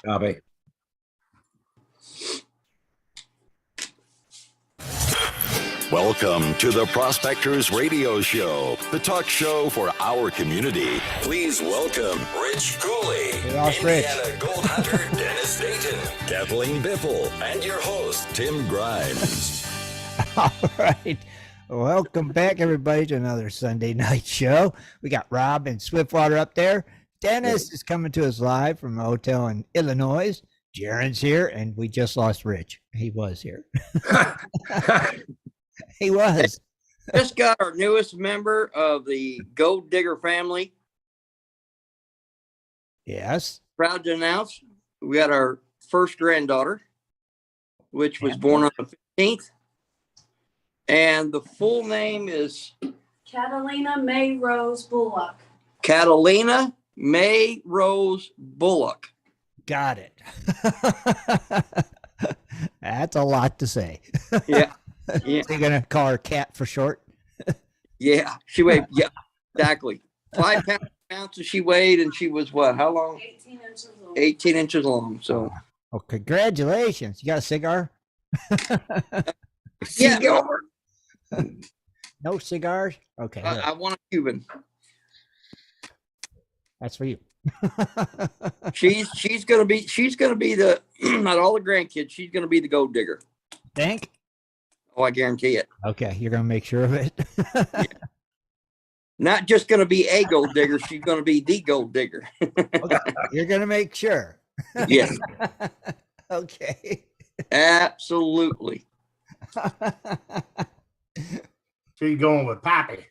Copy. Welcome to the Prospectors Radio Show, the talk show for our community. Please welcome Rich Cooley, Indiana Gold Hunter Dennis Dayton, Kathleen Biffle, and your host, Tim Grimes. All right. Welcome back, everybody, to another Sunday night show. We got Rob and Swiftwater up there. Dennis is coming to us live from a hotel in Illinois. Jaron's here, and we just lost Rich. He was here. He was. Just got our newest member of the Gold Digger family. Yes. Proud to announce we got our first granddaughter, which was born on the 15th. And the full name is Catalina May Rose Bullock. Catalina May Rose Bullock. Got it. That's a lot to say. Yeah. Yeah. So you're going to call her Cat for short? Yeah. She weighed, yeah, exactly. 5 ounces she weighed, and she was what? How long? 18 inches long. 18 inches long. So, Oh, congratulations. You got a cigar? yeah. No cigars? Okay. I want a Cuban. That's for you. She's gonna be the not all the grandkids. She's gonna be the gold digger. Think? Oh, I guarantee it. Okay, you're gonna make sure of it. Yeah. Not just gonna be a gold digger. She's gonna be the gold digger. Okay, you're gonna make sure. Yes, Okay. absolutely. She's going with Pappy.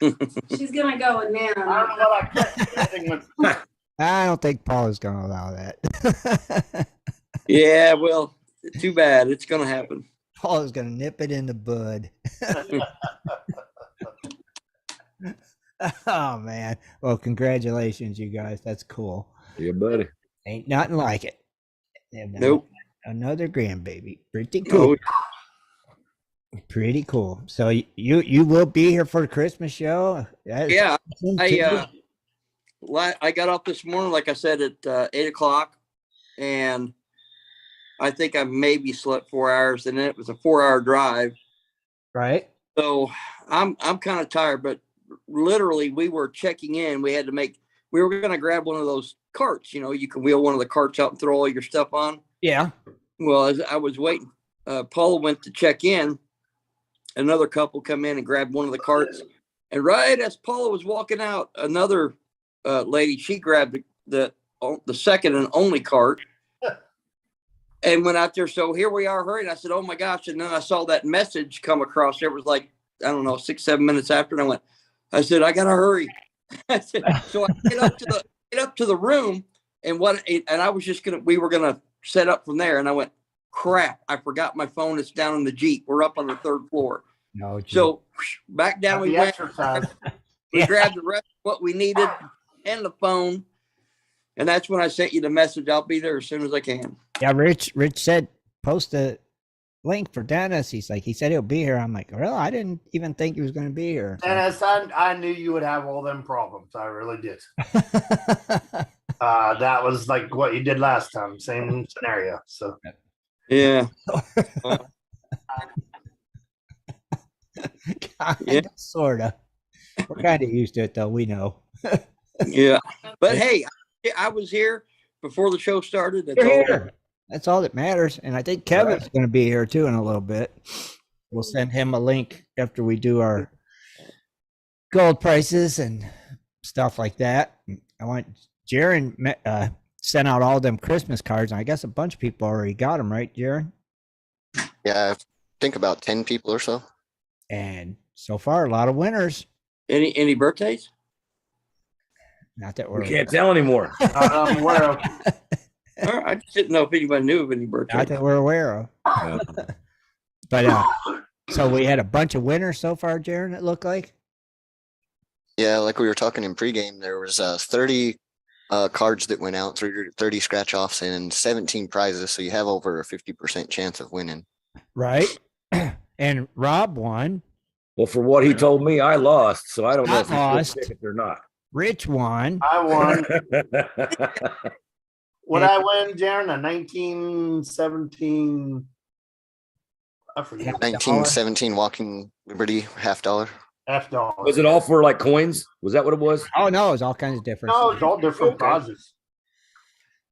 She's gonna go with Nana. I don't know what I kept. I don't think Paul is gonna allow that. Yeah, well, too bad. It's gonna happen. Paul is gonna nip it in the bud. Oh man. Well, congratulations, you guys. That's cool. Yeah, buddy. Ain't nothing like it. Nope. Another grandbaby. Pretty cool. Oh, Pretty cool. So you will be here for the Christmas show? yeah. I got up this morning, like I said, at 8:00, and I think I maybe slept 4 hours, and then it was a 4-hour drive. Right. So I'm kind of tired, but literally we were checking in. We were going to grab one of those carts. You know, you can wheel one of the carts out and throw all your stuff on. Yeah. Well, as I was waiting, Paula went to check in. Another couple come in and grabbed one of the carts. And right as Paula was walking out, another lady, she grabbed the second and only cart and went out there. So here we are, hurrying. I said, oh my gosh. And then I saw that message come across. It was like, I don't know, 6-7 minutes after. And I said, I got to hurry. I said, so I get up to the room, and I was we were going to set up from there. And I went, crap, I forgot my phone. It's down in the Jeep. We're up on the 3rd floor. No, So back down we went. We Yeah. grabbed the rest of what we needed and the phone. And that's when I sent you the message. I'll be there as soon as I can. Yeah, Rich said post a link for Dennis. He said he'll be here. I'm like, well, I didn't even think he was going to be here. Dennis, I knew you would have all them problems. I really did. That was like what you did last time. Same scenario. So Yeah. Kinda, sorta. We're kind of used to it, though. We know. Yeah. But hey, I was here before the show started. That's You're all. here. That's all that matters. And I think Kevin's going to be here too in a little bit. We'll send him a link after we do our gold prices and stuff like that. I want Jaron sent out all them Christmas cards, and I guess a bunch of people already got them, right, Jaron? Yeah, I think about 10 people or so. And so far, a lot of winners. Any birthdays? Not that we we're can't tell anymore. I'm aware of. I just didn't know if anybody knew of any birthdays. not that we're aware of. But so we had a bunch of winners so far, Jaron. It looked like. Yeah, like we were talking in pregame, there was 30 cards that went out, 30 scratch offs, and 17 prizes. So you have over a 50% chance of winning. Right. And Rob won. Well, for what he told me, I lost, so I don't know Not if he lost. picked it or not. Rich won. I won. Would I win, Jaron? A 1917. I forget. 1917 Walking Liberty $50. $50. Was it all for like coins? Was that what it was? Oh no, it's all kinds of different No, it's all different Okay. prizes.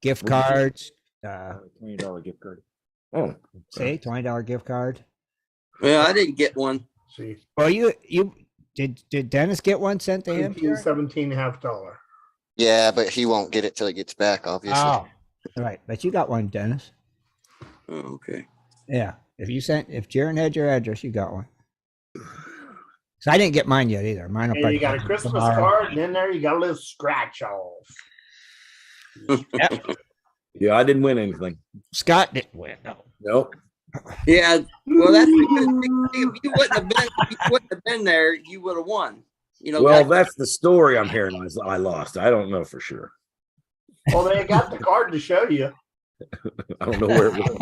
gift cards. $20 gift card. Oh, See, $20 gift card. Well, I didn't get one. See, Well, you did Dennis get one sent to him? 1917 $50. Yeah, but he won't get it till he gets back, obviously. Oh, right. But you got one, Dennis. Oh, okay. Yeah. If Jaron had your address, you got one. So I didn't get mine yet either. Mine will And probably you got a come Christmas tomorrow. card, and in there you got a little scratch off. Yep. yeah, I didn't win anything. Scott didn't win. No. Nope. Yeah. Well, that's because if you wouldn't have been there, you would have won. You know. Well, that- that's the story I'm hearing. I lost. I don't know for sure. Well, they got the card to show you. I don't know where it was.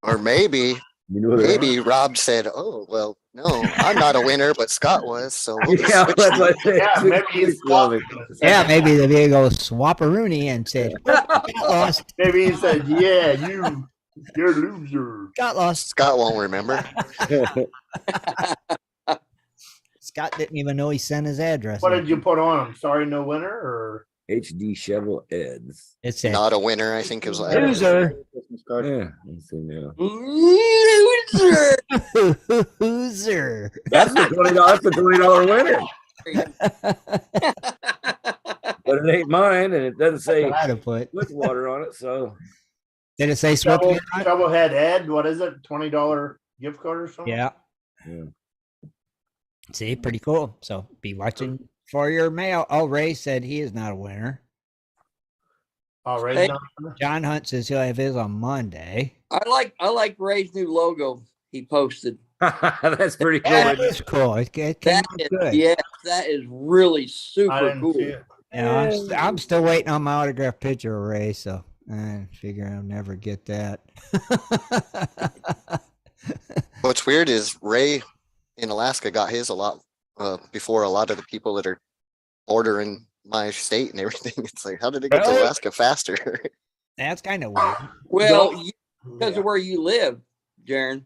Or maybe You know who they maybe Rob said, "Oh, well, no, I'm not a winner, but Scott was." So we'll just Yeah, switch that's what I said. Yeah, maybe he's swapped. Yeah, maybe the big old swapperoonie and said, got lost. Maybe he said, "Yeah, you're a loser." Got lost. Scott won't remember. Scott didn't even know he sent his address. What did you put on him? Sorry, no winner, or HD Shovel Eds. It said, Not a winner, I think it was. loser. Yeah. Let's see now. Loser. Loser. That's the $20 winner. But it ain't mine, and it doesn't say I'd have put. with water on it. So Did it say swept? Shovelhead Ed? What is it? $20 gift card or something? Yeah. yeah. See, pretty cool. So be watching for your mail. Oh, Ray said he is not a winner. All right. Hey. John Hunt says he'll have his on Monday. I like Ray's new logo he posted. That's pretty cool. That isn't it? is cool. It came That out is, good. yeah, that is really I super didn't cool. see it. Yeah, I'm still waiting on my autographed picture of Ray, so I figure I'll never get that. What's weird is Ray in Alaska got his a lot before a lot of the people that are ordering my state and everything. It's like, how did it get to Really? Alaska faster? That's kind of weird. Well, No. because Yeah. of where you live, Jaron,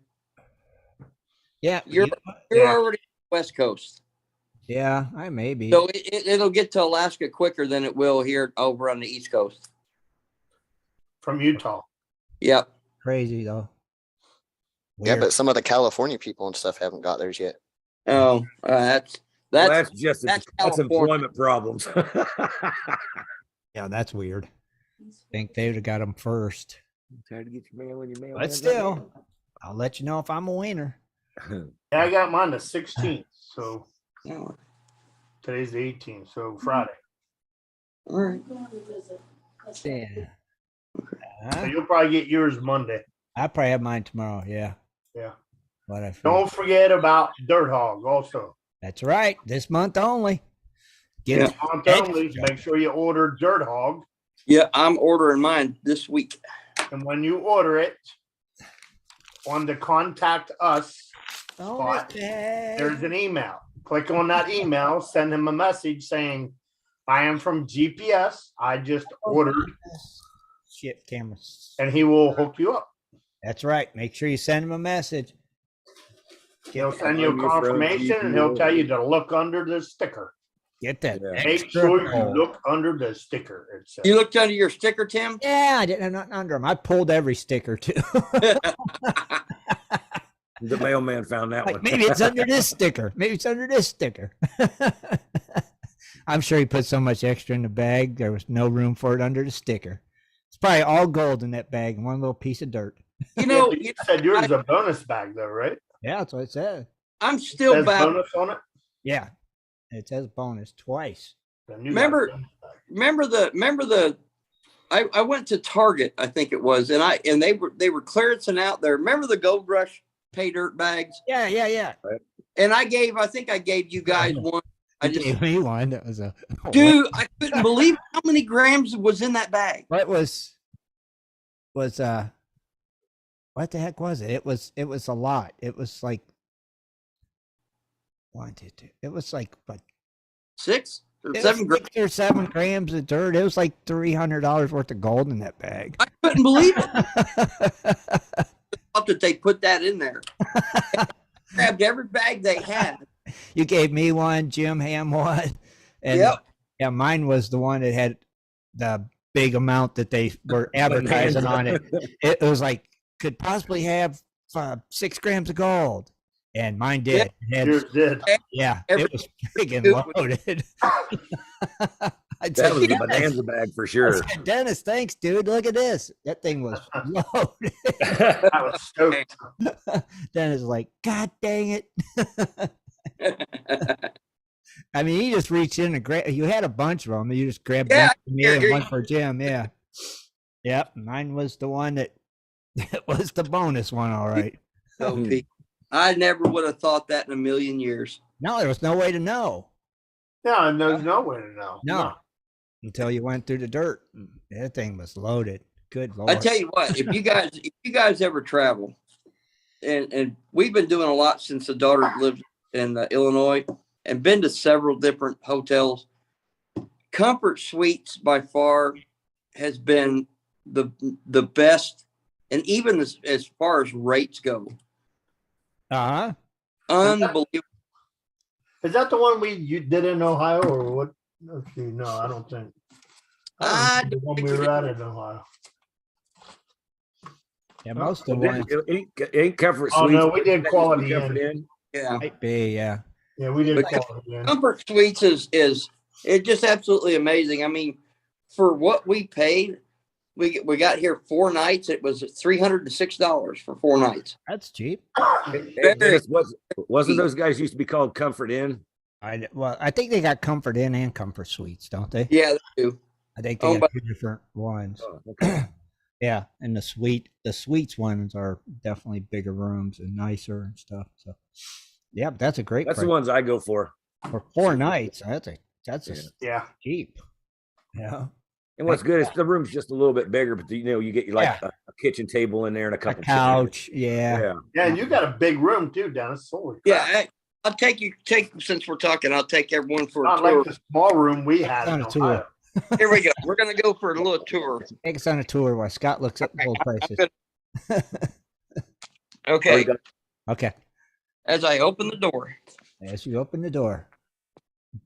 Yeah, you're Yeah. already West Coast, yeah, I may be. so it'll get to Alaska quicker than it will here over on the East Coast. From Utah. Yep. Crazy though. Yeah, Weird. but some of the California people and stuff haven't got theirs yet. Oh, that's Well, that's that's that's employment problems. Yeah, that's weird. Think they would have got them first. Tired to get your mail in your mail. But still, I'll let you know if I'm a winner. Yeah, I got mine the 16th. So oh, today's the 18th. So Friday. all right. Going to visit. That's Yeah. So you'll probably get yours Monday. I probably have mine tomorrow. Yeah. Yeah. But I Don't forget about Dirt Hog also. That's right. This month only. Get Yeah. it. On only, make sure you order Dirt Hog. Yeah, I'm ordering mine this week. And when you order it, on the contact us spot, there's an email. Click on that email, send him a message saying, I am from GPS. I just ordered, Shit cameras. and he will hook you up. That's right. Make sure you send him a message. He'll send you a You're from confirmation and he'll tell you to look under the sticker. Get that. Yeah. Make extra sure you gold. look under the sticker. It says. You looked under your sticker, Tim? Yeah, I didn't have nothing under them. I pulled every sticker too. The mailman found that Like one. maybe it's under this sticker. Maybe it's under this sticker. I'm sure he put so much extra in the bag. There was no room for it under the sticker. It's probably all gold in that bag and one little piece of dirt. You know, you said yours is a bonus bag though, right? Yeah, that's what it said. I'm still Says back. bonus on it. Yeah. It says bonus twice. Then you Remember- got a bonus bag. Remember the I went to Target, I think it was, and they were clearancing out there. Remember the Gold Rush pay dirt bags? Yeah. And I think I gave you guys one. I You just gave me one. That was a dude, I couldn't believe how many grams was in that bag. What was what the heck was it? It was a lot. It was like 1, 2, 3. It was like what 6? or It was 7 grams. 6 or 7 grams of dirt. It was like $300 worth of gold in that bag. I couldn't believe it. Thought that they put that in there. Grabbed every bag they had. You gave me one, Jim Ham one. And Yep. yeah, mine was the one that had the big amount that they were advertising on it. It was like, could possibly have 6 grams of gold. And mine did. It had, Yours did. yeah, Every- it was freaking loaded. I That was said, the bonanza bag for sure. said, Dennis, thanks, dude. Look at this. That thing was loaded. I was stoked. Dennis is like, God dang it. I mean, you just reached in and grabbed. You had a bunch of them. You just grabbed one for me and one for Jim. Yeah. Yep. Mine was the one that was the bonus one. All right. So, I never would have thought that in a million years. No, there was no way to know. No, and there's no way to know. No. Until you went through the dirt. That thing was loaded. Good Lord. I tell you what, if you guys ever travel, and we've been doing a lot since the daughter lived in Illinois and been to several different hotels. Comfort Suites by far has been the best, and even as far as rates go, Uh-huh. unbelievable. Is that the one you did in Ohio or what? Let's see. No, I don't think. The one we were at in Ohio. Yeah, most of the Well, ones ain't Comfort Oh Suites. no, we did Quality Comfort Inn. Inn. Yeah. might be, yeah. Yeah, we did But Quality Inn. Comfort Suites is it's just absolutely amazing. I mean, for what we paid, we got here 4 nights. It was $306 for 4 nights. That's cheap. Hey, Dennis, wasn't those guys used to be called Comfort Inn? I think they got Comfort Inn and Comfort Suites, don't they? Yeah, they do. I think they Oh, got 2 different ones. Oh, okay. Yeah, and the suites ones are definitely bigger rooms and nicer and stuff. So, yeah, but that's a great. That's price. the ones I go for. For 4 nights. That's Yeah. cheap. Yeah, And what's good is the room's just a little bit bigger, but you get like a kitchen table in there and a a couple couch. chairs. Yeah. Yeah, and you got a big room too, Dennis. Holy crap. Yeah, I'll take since we're talking, I'll take everyone for a Not tour. like the small room we had On in a tour. Ohio. Here we go. We're gonna go for a little tour. Take us on a tour while Scott looks up gold prices. Okay. Okay. As I open the door. As you open the door.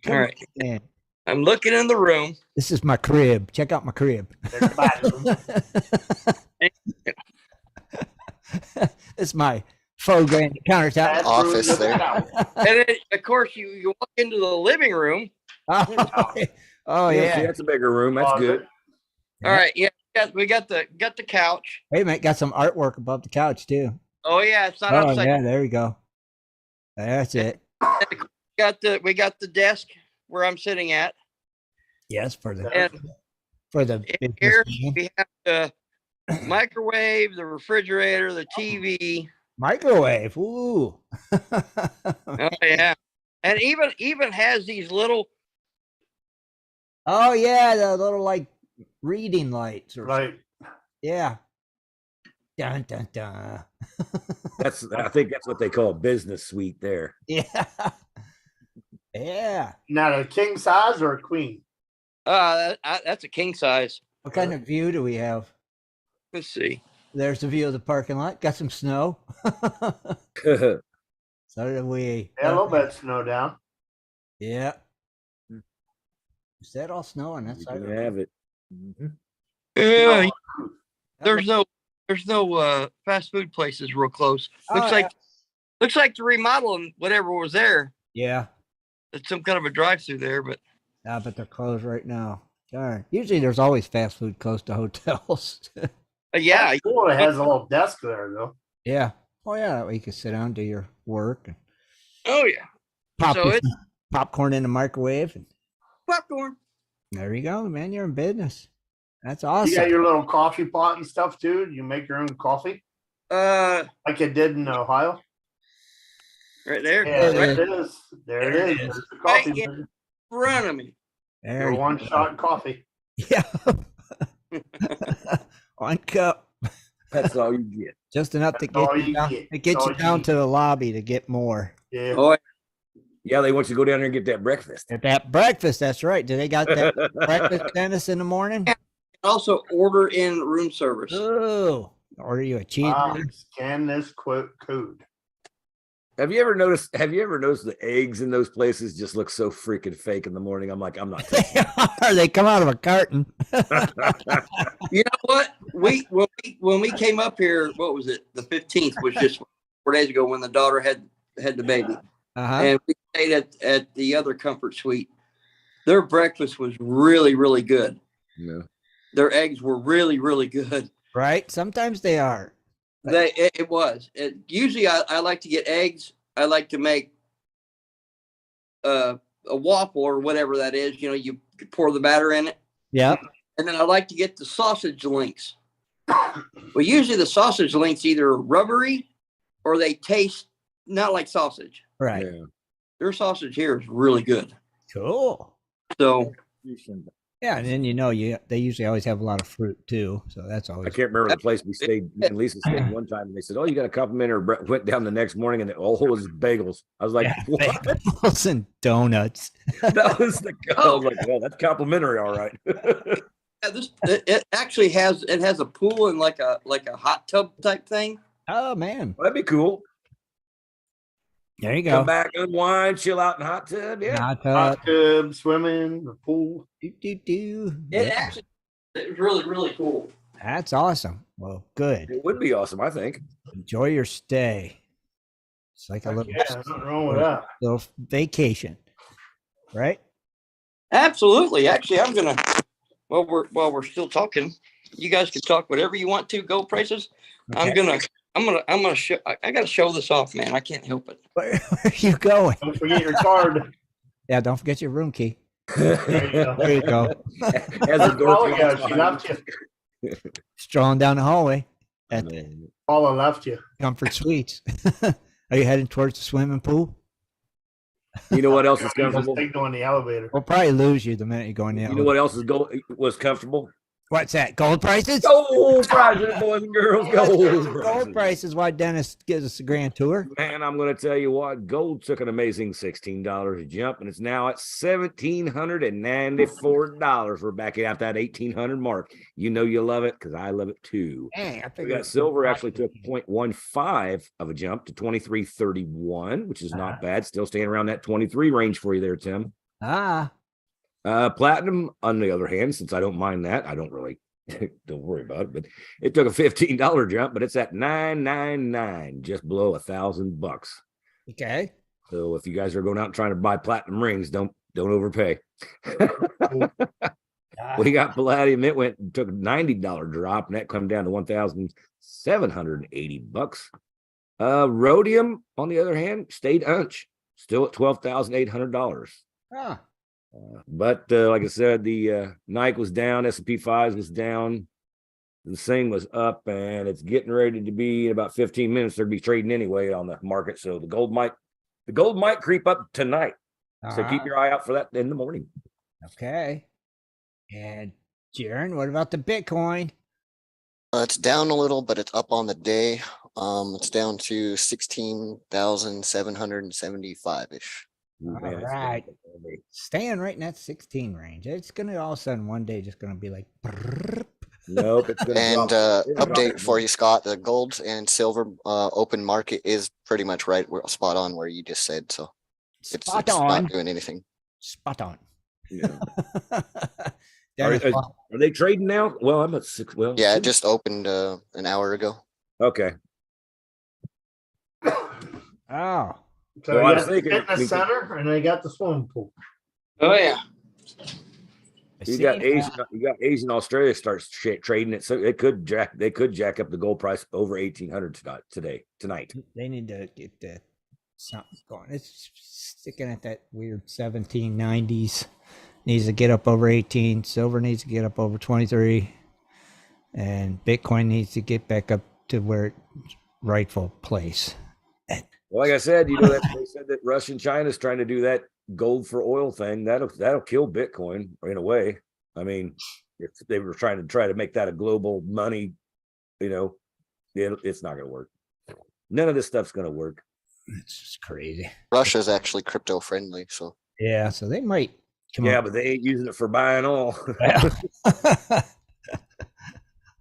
All right. Man, I'm looking in the room. this is my crib. Check out my crib. There's the bathroom. It's my faux granite countertop. Bathroom, Office there's the there. couch. And then, of course, you walk into the living room. Oh See, yeah. that's a bigger room. That's Closet. good. All right. Yeah. We got the couch. Wait a minute, got some artwork above the couch too. Oh yeah, it's not Oh upside. yeah, there we go. That's it. We got the desk where I'm sitting at. Yes, for the And business here man. we have the microwave, the refrigerator, the TV. Microwave. Ooh. Oh yeah, and even has these little. Oh yeah, the little like reading lights or Right. yeah. Dun dun dun. I think that's what they call a business suite there. Yeah. Yeah. Now a king size or a queen? That's a king size. What kind of view do we have? Let's see. There's the view of the parking lot. Got some snow. So did we. Yeah, a little bit of snow down. Yeah. Is that all snow on that You side? can have it. Mhm. Yeah, No, there's no fast food places real close. Looks Oh, like the remodeling whatever was there. Yeah. It's some kind of a drive-through there, but But they're closed right now. Darn. Usually there's always fast food close to hotels. yeah, Cool, it has a little desk there though. Yeah. Oh yeah, that way you can sit down, do your work, and oh yeah, pop So your it's- popcorn in the microwave, and popcorn. there you go, man. You're in business. That's You awesome. got your little coffee pot and stuff too. You make your own coffee Right like it did in Ohio. there, Yeah, There there it is. There it is. There's the coffee. Right, yeah. man. in front of me. There Your you one go. shot coffee. Yeah. 1 cup, That's all you get. just enough to That's all get you you down, get. to get That's you all you down need. to the lobby to get more. Yeah. Oh, Yeah, they want you to go down there and get that breakfast. At that breakfast, that's right. Do they got that breakfast, Dennis, in the morning? Also order in room service. Oh, order you a cheeseburger. Scan this code. Have you ever noticed the eggs in those places just look so freaking fake in the morning? I'm like, I'm not taking They come out of a carton. You know what? When we came up here, what was it? The 15th was just 4 days ago when the daughter had the baby. And we stayed at the other comfort suite. Their breakfast was really, really good. Yeah. Their eggs were really, really good. Right? Sometimes they are. It was. Usually I like to get eggs. I like to make a waffle or whatever that is. You know, you pour the batter in it. Yep. And then I like to get the sausage links. Well, usually the sausage links either rubbery or they taste not like sausage. Right. Yeah. Their sausage here is really good. Cool. So yeah, and then they usually always have a lot of fruit too. So that's always. I can't remember the place we stayed. Me and Lisa stayed one time, and they said, "Oh, you got a complimentary." Went down the next morning, and it was bagels. I was like, "What?" Bagels and donuts. That was the. I was like, "Well, that's complimentary, all right." It actually has a pool and like a hot tub type thing. Oh man, That'd be cool. There you go. Come back, unwind, chill out in hot tub. Yeah, Hot Hot tub, swimming, the pool. It was really, really cool. That's awesome. Well, good. it would be awesome. I think. Enjoy your stay. It's like a little, Nothing wrong with that. little vacation, right? Absolutely. Actually, I'm gonna. While we're still talking, you guys can talk whatever you want to. Gold prices. Okay. I'm gonna show. I gotta show this off, man. I can't help it. Where are you going? Don't forget your card. Yeah, don't forget your room key. There you go. There you go. As the door She left you. Strolling down the hallway at Paula left you. Comfort Suites. Are you heading towards the swimming pool? You know what else is There's a comfortable? signal in the elevator. We'll probably lose you the minute you go in the You elevator. know what else was comfortable? What's that? Gold prices? Gold prices, boys and girls. Gold prices. Why Dennis gives us a grand tour? Man, I'm going to tell you what. Gold took an amazing $16 a jump, and it's now at $1,794. We're back at that 1,800 mark. You know you love it because I love it too. Dang, I We got silver actually took 0.15 of a jump to 23.31, which is not bad. Still staying around that 23 range for you there, Tim. Platinum, on the other hand, since I don't mind that, I don't really don't worry about it, but it took a $15 jump, but it's at $999, just below $1,000. Okay. So if you guys are going out and trying to buy platinum rings, don't overpay. We got palladium, it took a $90 drop, and that come down to $1,780. Rhodium, on the other hand, stayed unch, still at $12,800. But like I said, the Nike was down, S&P 5 was down, the Sing was up, and it's getting ready to be in about 15 minutes. They'll be trading anyway on the market, so the gold might creep up tonight. So keep your eye out for that in the morning. Okay. And Jaron, what about the Bitcoin? It's down a little, but it's up on the day. It's down to 16,775-ish. All right. Staying right in that 16 range. It's going to all of a sudden one day just going to be like. Nope. It's gonna And drop. update for you, Scott. The gold and silver open market is pretty much spot on where you just said. So it's not doing anything. Spot on. Yeah. Are they trading now? Well, I'm at 6. Well, Yeah, it just opened an hour ago. Okay. Oh. So Well, I you was got the thinking- fitness center and they got the swimming pool. Oh yeah. You got Asian Australia starts trading it, so they could jack up the gold price over 1,800 tonight. They need to get something going. It's sticking at that weird 1790s. Needs to get up over 18. Silver needs to get up over 23, and Bitcoin needs to get back up to where its rightful place. Well, like I said, that they said that Russia and China is trying to do that gold for oil thing. That'll kill Bitcoin in a way. I mean, if they were trying to make that a global money, it's not going to work. None of this stuff's going to work. It's just crazy. Russia's actually crypto friendly, so Yeah, so they might come Yeah, up. but they ain't using it for buying oil.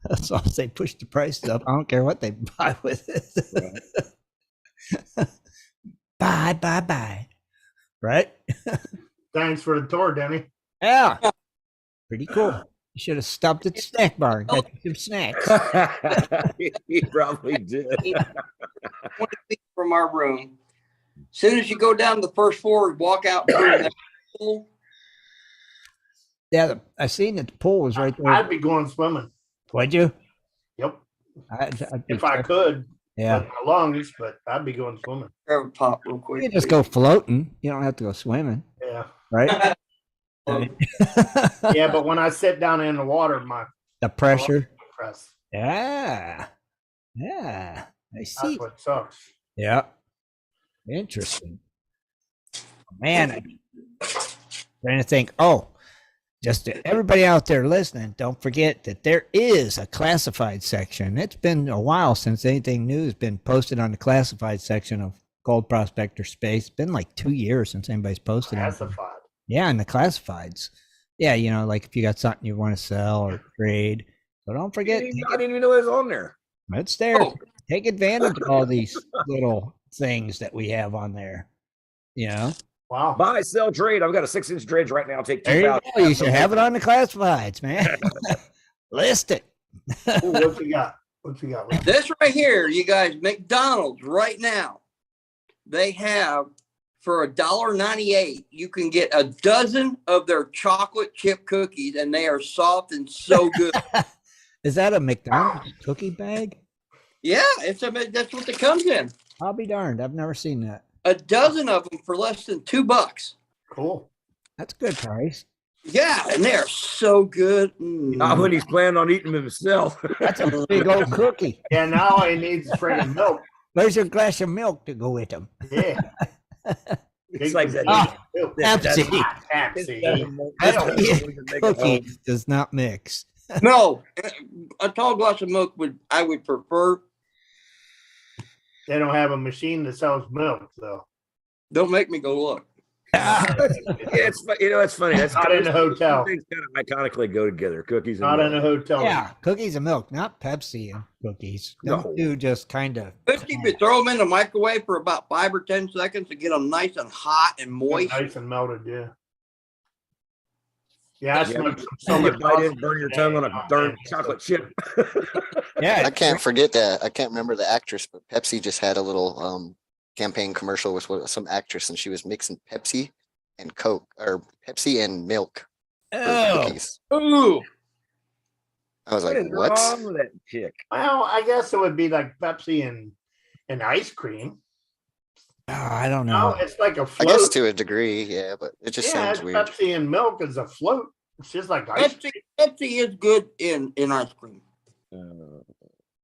Well, as long as they push the prices up, I don't care what they buy with it. Buy. Right? Thanks for the tour, Denny. Yeah. Pretty cool. You should have stopped at the snack bar and got you some snacks. He probably did. 20 feet from our room. As soon as you go down the first floor, walk out. Boom, pool. Yeah, I seen that the pool was right there. I'd be going swimming. Would you? Yep. I'd be If I could. Yeah. With my lungs, but I'd be going swimming. Grab a pop real You quick. can just go floating. You don't have to go swimming, Yeah. right? Yeah, but when I sit down in the water, my The pressure. press. Yeah. I see. That's what sucks. Yeah. Interesting. Man, I'm trying to think. Oh, just to everybody out there listening, don't forget that there is a classified section. It's been a while since anything new has been posted on the classified section of Gold Prospector Space. It's been like 2 years since anybody's posted anything. Classified. Yeah, in the classifieds. Yeah, you know, like if you got something you want to sell or trade. So don't forget, I didn't even know it was on there. it's there. Take advantage of all these little things that we have on there. You know? Wow. Buy, sell, trade. I've got a 6-inch dredge right now. I'll take There you 2,000. go. You should have it on the classifieds, man. List it. Ooh, what you got? What you got? This right here, you guys, McDonald's right now, they have for $1.98, you can get a dozen of their chocolate chip cookies, and they are soft and so good. Is that a McDonald's cookie bag? Yeah, that's what it comes in. I'll be darned. I've never seen that. A dozen of them for less than $2. Cool. That's a good price. Yeah, and they are so good. Not when he's planning on eating them himself. That's a big old cookie. Yeah, now he needs friggin' milk. Where's your glass of milk to go with them? Yeah. It's like that. Pepsi. Pepsi. Cookies does not mix. No, a tall glass of milk I would prefer. They don't have a machine that sells milk, though. Don't make me go look. It's funny. That's Not in a hotel. Things kind of iconically go together. Cookies. And Not milk. in a hotel. Yeah, cookies and milk, not Pepsi and cookies. Them No. two just kind of. But you could throw them in the microwave for about 5 or 10 seconds to get them nice and hot and moist. Nice and melted, yeah. Yeah, I Yeah, smoked some You summer bite in, burn your tongue on a darn chocolate chip. Yeah, I can't forget that. I can't remember the actress, but Pepsi just had a little campaign commercial with some actress, and she was mixing Pepsi and Coke, or Pepsi and milk for Oh, cookies. Ooh, I was like, What is what? wrong with that chick? Well, I guess it would be like Pepsi and ice cream. I don't No, know. it's like a I float. guess to a degree, yeah, but it just Yeah, sounds it's weird. Pepsi and milk is a float. It's just like ice cream. Pepsi is good in ice cream.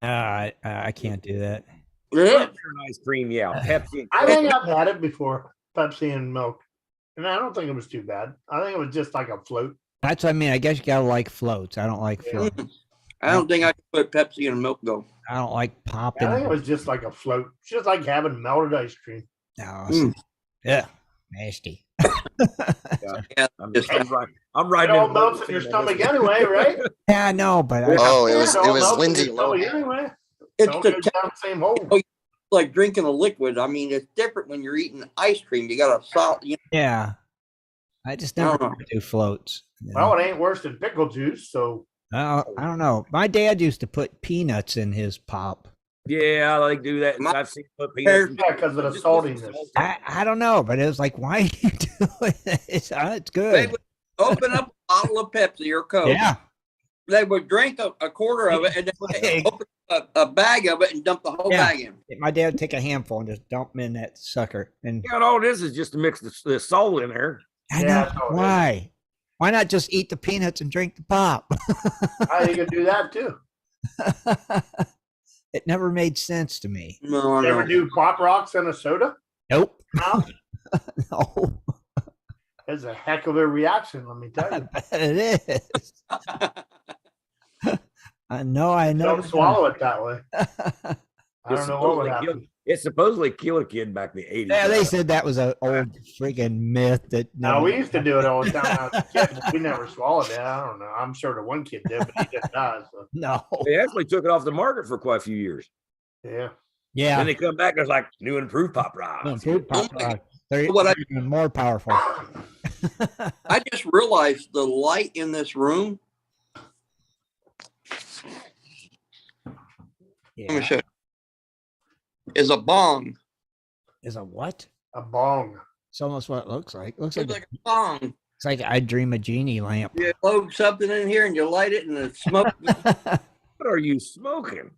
I can't do that. Yeah. Ice cream, yeah. Pepsi. I think I've had it before, Pepsi and milk. And I don't think it was too bad. I think it was just like a float. That's what I mean. I guess you gotta like floats. I don't like floats. I don't think I can put Pepsi in milk though. I don't like popping. I think it was just like a float. It's just like having melted ice cream. No, it's- yeah, nasty. Yeah, I'm just- right. I'm It right. all melts in your stomach anyway, right? Yeah, I know, but Oh, it Yeah, was all melts in Lindsay your stomach Lohan. anyway. it's Don't the go down the same hole. Oh, like drinking a liquid. I mean, it's different when you're eating ice cream. You got a salt. yeah, I just never do floats. You know? Well, it ain't worse than pickle juice, so I don't know. My dad used to put peanuts in his pop. Yeah, I like do that. My- I've seen put peanuts. yeah, because of the saltiness. I don't know, but it was like, why are you doing it? It's They good. would open up a bottle of Pepsi or Coke. Yeah, They would drink a quarter of it and then they'd open a bag of it and dump the whole Yeah. bag in. my dad would take a handful and just dump them in that sucker. And Yeah, and all this is just to mix the salt in there. I Yeah, know that's all it is. why. Why not just eat the peanuts and drink the pop? you can do that too. It never made sense to me. No, You ever no. do pop rocks in a soda? Nope. No, No, it's a heck of a reaction. Let me tell I you. bet it is. I know. Don't swallow it that way. I don't Just know what would like happen. It supposedly killed a kid back in the 80s. Yeah, they said that was an old freaking myth that No, we used to do it all the time when I was a kid, but we never swallowed it. I don't know. I'm sure the one kid did, but he didn't die. So No. They actually took it off the market for quite a few years. yeah. Yeah. Then they come back, there's like new and improved pop rocks. They're even more powerful. I just realized the light in this room. Let me show you. Is a bong. Is a what? A bong. It's almost what it looks like. Looks It's like like a bong. it's like I Dream a Genie lamp. You load something in here and you light it and the smoke. What are you smoking?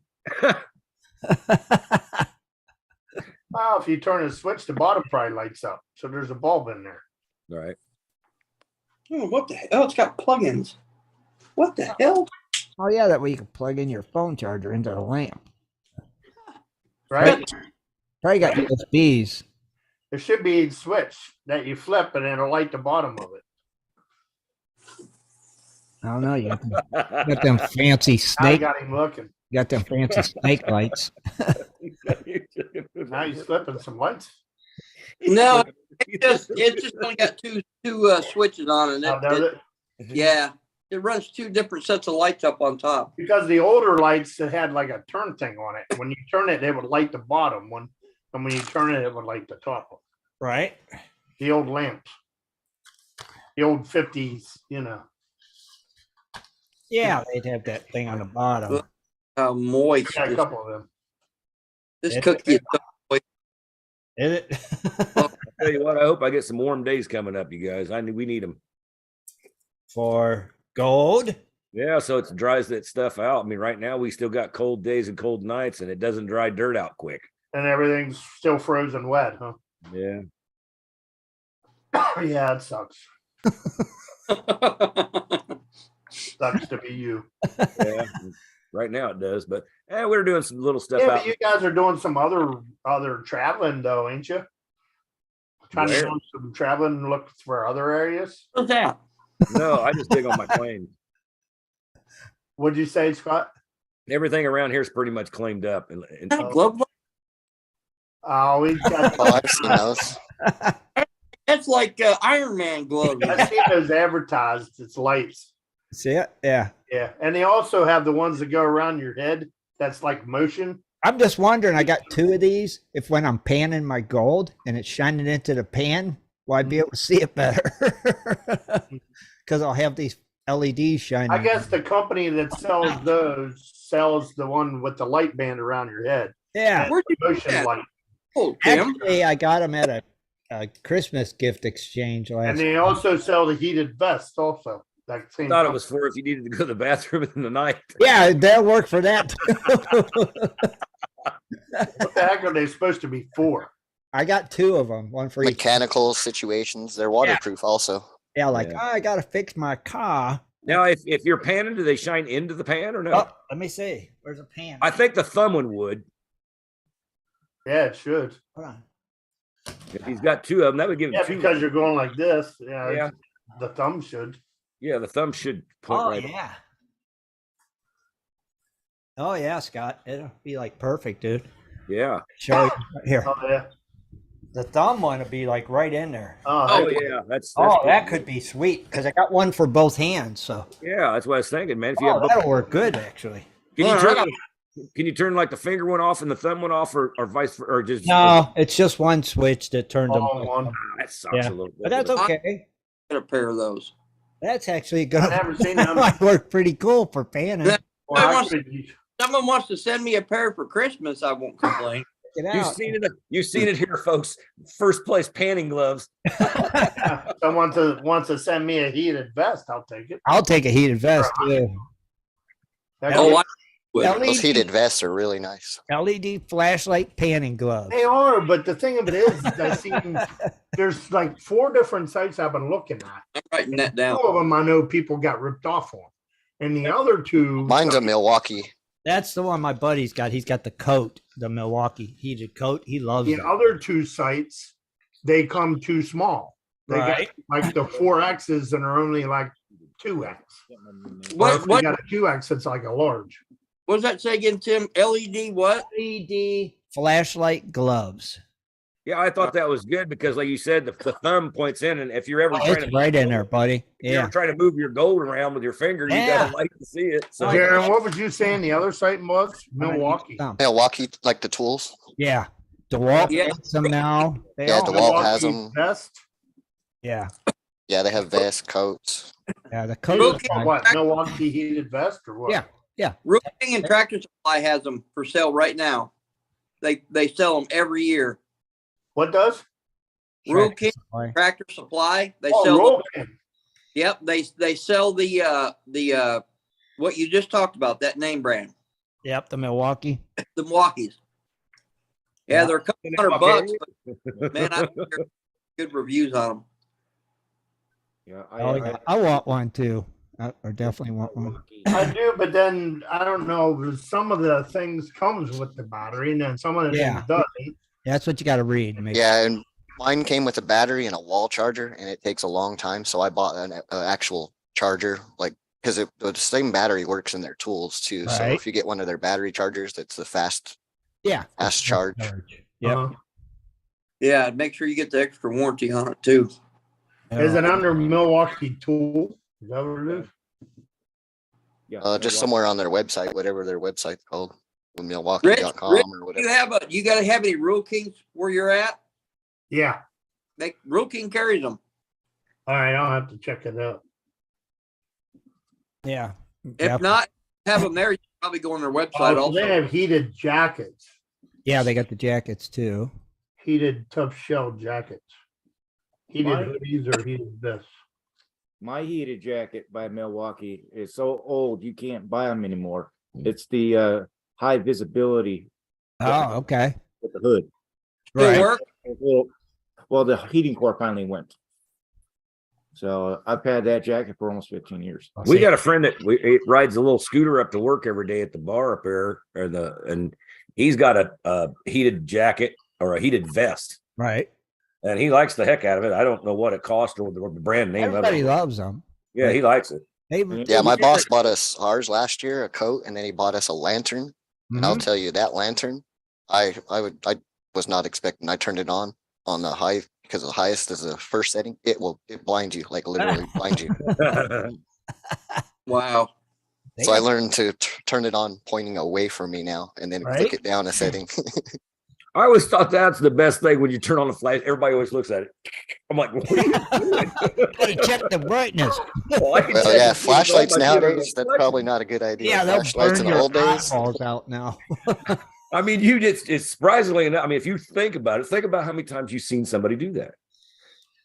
Well, if you turn the switch, the bottom probably lights up. So there's a bulb in there. All right. Oh, what the hell? It's got plugins. What the hell? Oh yeah, that way you can plug in your phone charger into the lamp. Right? Probably got USBs. There should be a switch that you flip and it'll light the bottom of it. I don't know. You got them fancy I snake. got him looking. You got them fancy snake lights. Now he's flipping some lights. No, it's just only got two switches on it. How does it? Yeah, it runs two different sets of lights up on top. Because the older lights that had like a turn thing on it. When you turn it, it would light the bottom one. And when you turn it, it would light the top one. Right. The old lamps. The old 50s, you know. Yeah, they'd have that thing on the bottom. How moist. Got a couple of them. This cookie is so moist. Is it? I'll tell you what, I hope I get some warm days coming up, you guys. We need them. For gold? Yeah, so it dries that stuff out. I mean, right now we still got cold days and cold nights, and it doesn't dry dirt out quick. And everything's still frozen wet, huh? Yeah. Yeah, it sucks. Sucks to be you. Yeah. Right now it does, but we're doing some little stuff Yeah, out. but you guys are doing some other traveling though, ain't you? Trying to Where? do some traveling and look for other areas. What's that? No, I just dig on my claim. What'd you say, Scott? Everything around here is pretty much claimed up. And Glove. Oh, we've got. Oh, I've seen those. That's like Iron Man gloves. I've seen those advertised. It's lights. See it? Yeah. Yeah, and they also have the ones that go around your head. That's like motion. I'm just wondering, I got two of these. If when I'm panning my gold and it's shining into the pan, will I be able to see it better? Because I'll have these LEDs shining. I guess the company that sells those sells the one with the light band around your head. Yeah. Where'd you get Motion that? light. Oh, Tim. Actually, I got them at a Christmas gift exchange last. And they also sell the heated vest also. That I same thought it was for if you needed to go to the bathroom in the night. Yeah, that'll work for that too. What the heck are they supposed to be for? I got two of them, one for each. Mechanical situations. They're waterproof also. Yeah, like Yeah. I gotta fix my car. Now, if you're panning, do they shine into the pan or no? Oh, let me see. Where's a pan? I think the thumb one would. Yeah, it should. Hold on. If he's got two of them, that would give him Yeah, two. because you're going like this. Yeah, Yeah. the thumb should. Yeah, the thumb should point Oh right. yeah. Oh yeah, Scott. It'll be like perfect, dude. Yeah. Show you here. Oh yeah. The thumb one will be like right in there. Oh heck yeah, that's Oh, good. that could be sweet because I got one for both hands. So Yeah, that's what I was thinking, man. If you oh, have both, that'll work good actually. can you turn like the finger one off and the thumb one off, or vice versa, or just No, it's just one switch that turns them. all in one. that sucks Yeah. a little bit. But that's okay. Get a pair of those. That's actually I've gonna never seen them. work pretty cool for panning. Yeah. Well, actually, Someone wants to send me a pair for Christmas. I won't complain. Check it You've out. seen it. You've seen it here, folks. First place panning gloves. someone wants to send me a heated vest, I'll take it. I'll take a heated vest too. Oh, I would. Those heated vests are really nice. LED flashlight panning gloves. They are, but the thing of it is, I seen there's like 4 different sites I've been looking at. I'm writing that 2 down. of them I know people got ripped off on, and the other 2. Mine's a Milwaukee. That's the one my buddy's got. He's got the coat, the Milwaukee heated coat. He loves The it. other 2 sites, they come too small. They Right. got like the 4X's and are only like 2X. Or if What you what got a 2X, it's like a large. what does that say again, Tim? LED what? LED flashlight gloves. Yeah, I thought that was good because, like you said, the thumb points in, and if you're ever trying It's to right in there, buddy. if you're Yeah. trying to move your gold around with your finger, you got a light to see it. So Darren, what was you saying the other site was? Milwaukee. Milwaukee, like the tools. Yeah. DeWalt Yeah. makes them now. They Yeah, all- DeWalt has Milwaukee them. Vest. Yeah. Yeah, they have vest coats. Yeah. The Milwaukee- coat. What, Milwaukee heated vest or what? Yeah. Yeah. Roofing and Tractor Supply has them for sale right now. They sell them every year. What does? Rural King, Tractor Supply. They Oh, sell. Roll King. Yep, they sell the what you just talked about, that name brand, Yep. The Milwaukee. the Milwaukee's. Yeah, they're a couple $100, but man, I hear good reviews on them. yeah, I want one too. I definitely want one. I do, but then I don't know. Some of the things comes with the battery, and then some of the things doesn't. That's what you got to read. Yeah, and mine came with a battery and a wall charger, and it takes a long time. So I bought an actual charger, like because the same battery works in their tools too. So Right. if you get one of their battery chargers, that's the fast charge. Yeah. Uh-huh. Yeah, make sure you get the extra warranty on it too. Is it under Milwaukee Tool? Is that what it is? yeah. Just somewhere on their website, whatever their website's called, Rich, milwaukee.com or whatever. you gotta have any Rural Kings where you're at? Yeah. Rural King carries them. All right, I'll have to check it out. Yeah. If not, have them there. You can probably go on their website Oh, so also. they have heated jackets, Yeah, they got the jackets too. heated tough shell jackets, heated Mine- hoodies or heated vests. My heated jacket by Milwaukee is so old you can't buy them anymore. It's the high visibility Oh, okay. with the hood. Still Right. work? Well, the heating core finally went. So I've had that jacket for almost 15 years. We got a friend that rides a little scooter up to work every day at the bar up there, and he's got a heated jacket or a heated vest, Right. and he likes the heck out of it. I don't know what it cost or the brand name Everybody of it. loves them. Yeah, he likes it. They, Yeah, my boss bought us ours last year, a coat, and then he bought us a lantern. And I'll Mhm. tell you that lantern, I was not expecting. I turned it on the high because the highest is the first setting. It blinds you, like literally blind you. Wow. They So I got- learned to turn it on pointing away from me now, and then Right? click it down a setting. I always thought that's the best thing when you turn on the flash. Everybody always looks at it. I'm like, what are you doing? Hey, check the brightness. Well, I can Well, check yeah, it. flashlights All my kids are nowadays, that's like, probably not a good idea. Yeah, they'll Flashlights burn in the your old days. eyeballs out now. I mean, it's surprisingly enough. I mean, if you think about it, think about how many times you've seen somebody do that.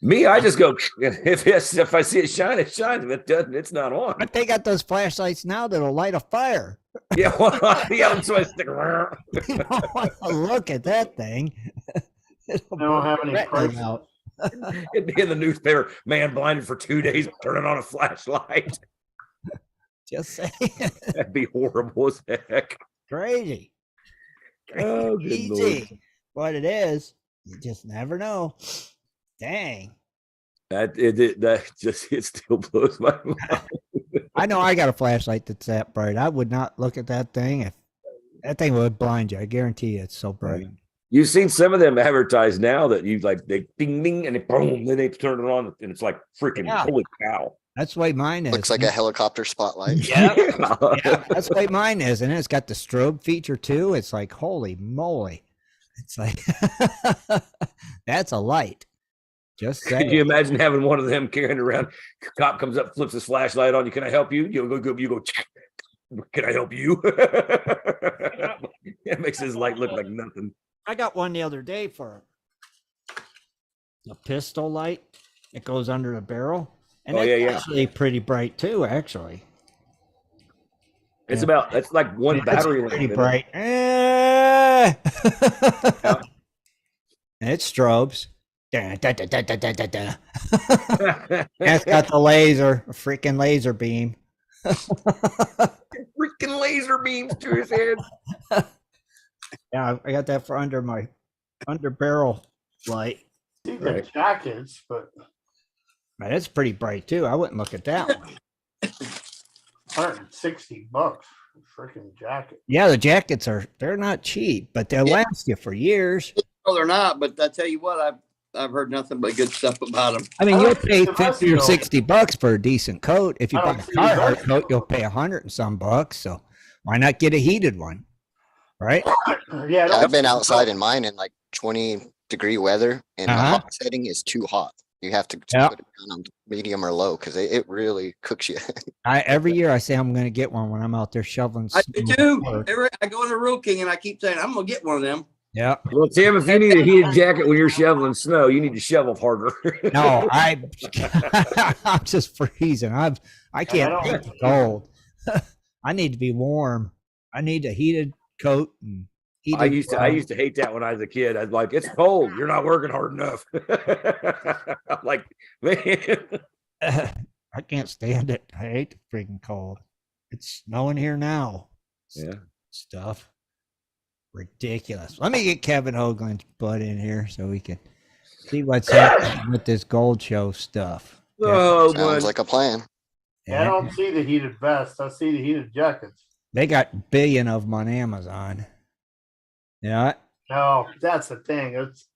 Me, I just go, if I see it shine, it shines. If it doesn't, it's not on. But they got those flashlights now that'll light a fire. Yeah, well, yeah, so I stick around. You don't want to look at that thing. It'll They don't have burn any your retina prices. out. It'd be in the newspaper, man blinded for 2 days, turning on a flashlight. Just saying. That'd be horrible as heck. Crazy. Oh, good Easy. Lord. What it is, you just never know. Dang. That just it still blows my mind. I know I got a flashlight that's that bright. I would not look at that thing if that thing would blind you. I guarantee you it's so bright. You've seen some of them advertised now that you like they ding ding and they boom, then they turn it on and it's like freaking Yeah. holy cow. That's the way mine is. Looks like a helicopter spotlight. Yeah. Yeah, that's the way mine is. And it's got the strobe feature too. It's like, holy moly. It's like, that's a light. Just Could you saying. imagine having one of them carrying around? Cop comes up, flips his flashlight on you. Can I help you? You go. Can I help you? It makes his light look like nothing. I got one the other day for a pistol light. It goes under the barrel. And Oh, it's yeah. actually pretty bright too, actually. It's like one It's battery pretty lamp. bright. And it strobes. Da, da, da, da, da, da, da, da. It's got the laser, a freaking laser beam. Freaking laser beams to his head. Yeah, I got that for under barrel light. See the Right. jackets, but Man, it's pretty bright too. I wouldn't look at that one. $160. Freaking jacket. Yeah, the jackets they're not cheap, but they'll last you for years. No, they're not. But I tell you what, I've heard nothing but good stuff about them. I mean, I you'll don't pay think the rest 50 or go. $60 for a decent coat. If you I buy don't a see the rest Carhartt coat, go. you'll pay $100 and some bucks. So why not get a heated one? Right? Yeah, I've been outside in mine in like 20-degree weather, and the Uh-huh. hot setting is too hot. You have to Yeah. put it down on medium or low because it really cooks you. Every year I say I'm going to get one when I'm out there shoveling. I do snow. too. I go in the Rural King and I keep saying I'm gonna get one of them. Yeah. Well, Tim, if you need a heated jacket when you're shoveling snow, you need to shovel harder. No, I'm just freezing. I can't don't- take the cold. I need to be warm. I need a heated coat and heated. I used to hate that when I was a kid. I was like, it's cold. You're not working hard enough. I'm like, man. I can't stand it. I hate the freaking cold. It's snowing here now. Yeah. Stuff. Ridiculous. Let me get Kevin Hoagland's butt in here so we can see what's happening with this gold show stuff. Oh, Sounds like a plan. Yeah, I don't see the heated vest. I see the heated jackets. They got a billion of them on Amazon. Yeah, No, that's the thing. It's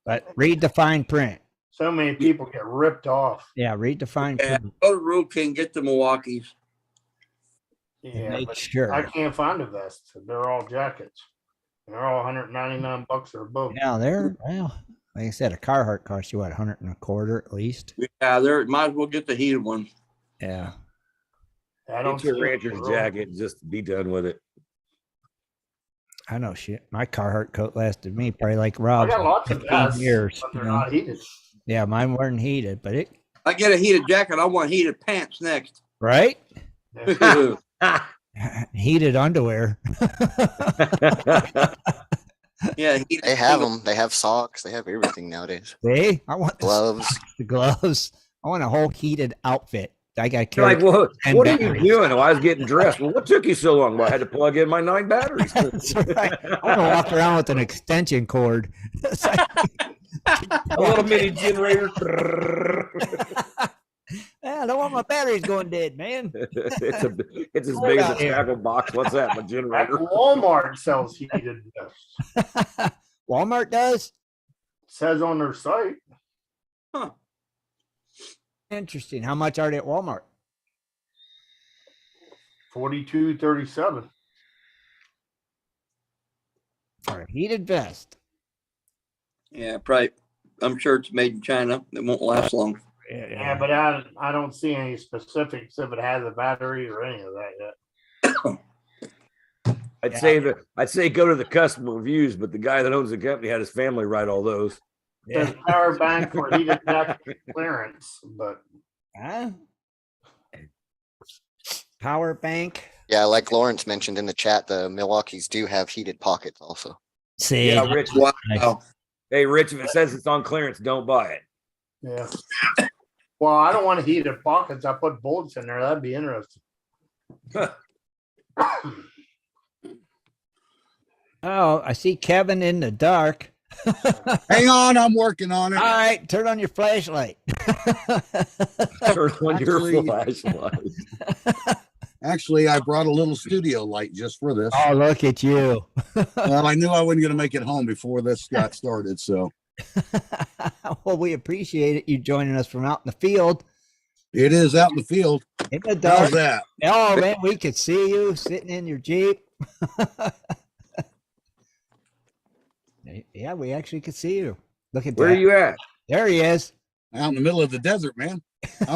but read the fine print. so many people get ripped off. Yeah, read the fine Yeah, print. go to Rural King, get the Milwaukees. Yeah, Make but sure. I can't find a vest. They're all jackets. They're all $199 or above. Yeah, they're well. Like I said, a Carhartt costs you what, $125 at least. Yeah, there might as well get the heated one. Yeah. I don't Get your see rancher's it. jacket and just be done with it. I know shit. My Carhartt coat lasted me probably like I Rob got lots of 15 vests, years. but you they're know? not heated. Yeah, mine weren't heated, but it I get a heated jacket. I want heated pants next. right? Yeah, Heated underwear. heated They have them. They have socks. They have everything nowadays. See? I want Gloves. the gloves. I want a whole heated outfit. I got You're like, well, and what are you batteries. doing? Oh, I was getting dressed. Well, what took you so long? Well, I had to plug in my 9 batteries. That's right. I want to walk around with an extension cord. It's like- A little mini generator. I don't want my batteries going dead, man. it's as big as a tackle box. What's that? My At generator. Walmart sells heated vests. Walmart does? Says on their site. Interesting. How much are they at Walmart? $42.37. For a heated vest. Yeah, probably. I'm sure it's made in China. It won't last long. Yeah, but I don't see any specifics if it has a battery or any of that yet. I'd say go to the customer reviews, but the guy that owns the company had his family write all those. Yeah. There's power bank for heated jacket clearance, but Huh? Power bank. Yeah, like Lawrence mentioned in the chat, the Milwaukees do have heated pockets also. See, Yeah, Rich. Wow. Hey, Rich, if it says it's on clearance, don't buy it. yeah. Well, I don't want to heated pockets. I put bullets in there. That'd be interesting. oh, I see Kevin in the dark. Hang on, I'm working on it. All right, turn on your flashlight. Turn on your Actually- flashlight. Actually, I brought a little studio light just for this. Oh, look at you. Well, I knew I wasn't going to make it home before this got started, so Well, we appreciate it. You joining us from out in the field. it is out in the field. In the How's dark. that? Oh, man, we could see you sitting in your Jeep. Yeah, we actually could see you. Look at Where that. are you at? There he is. Out in the middle of the desert, man.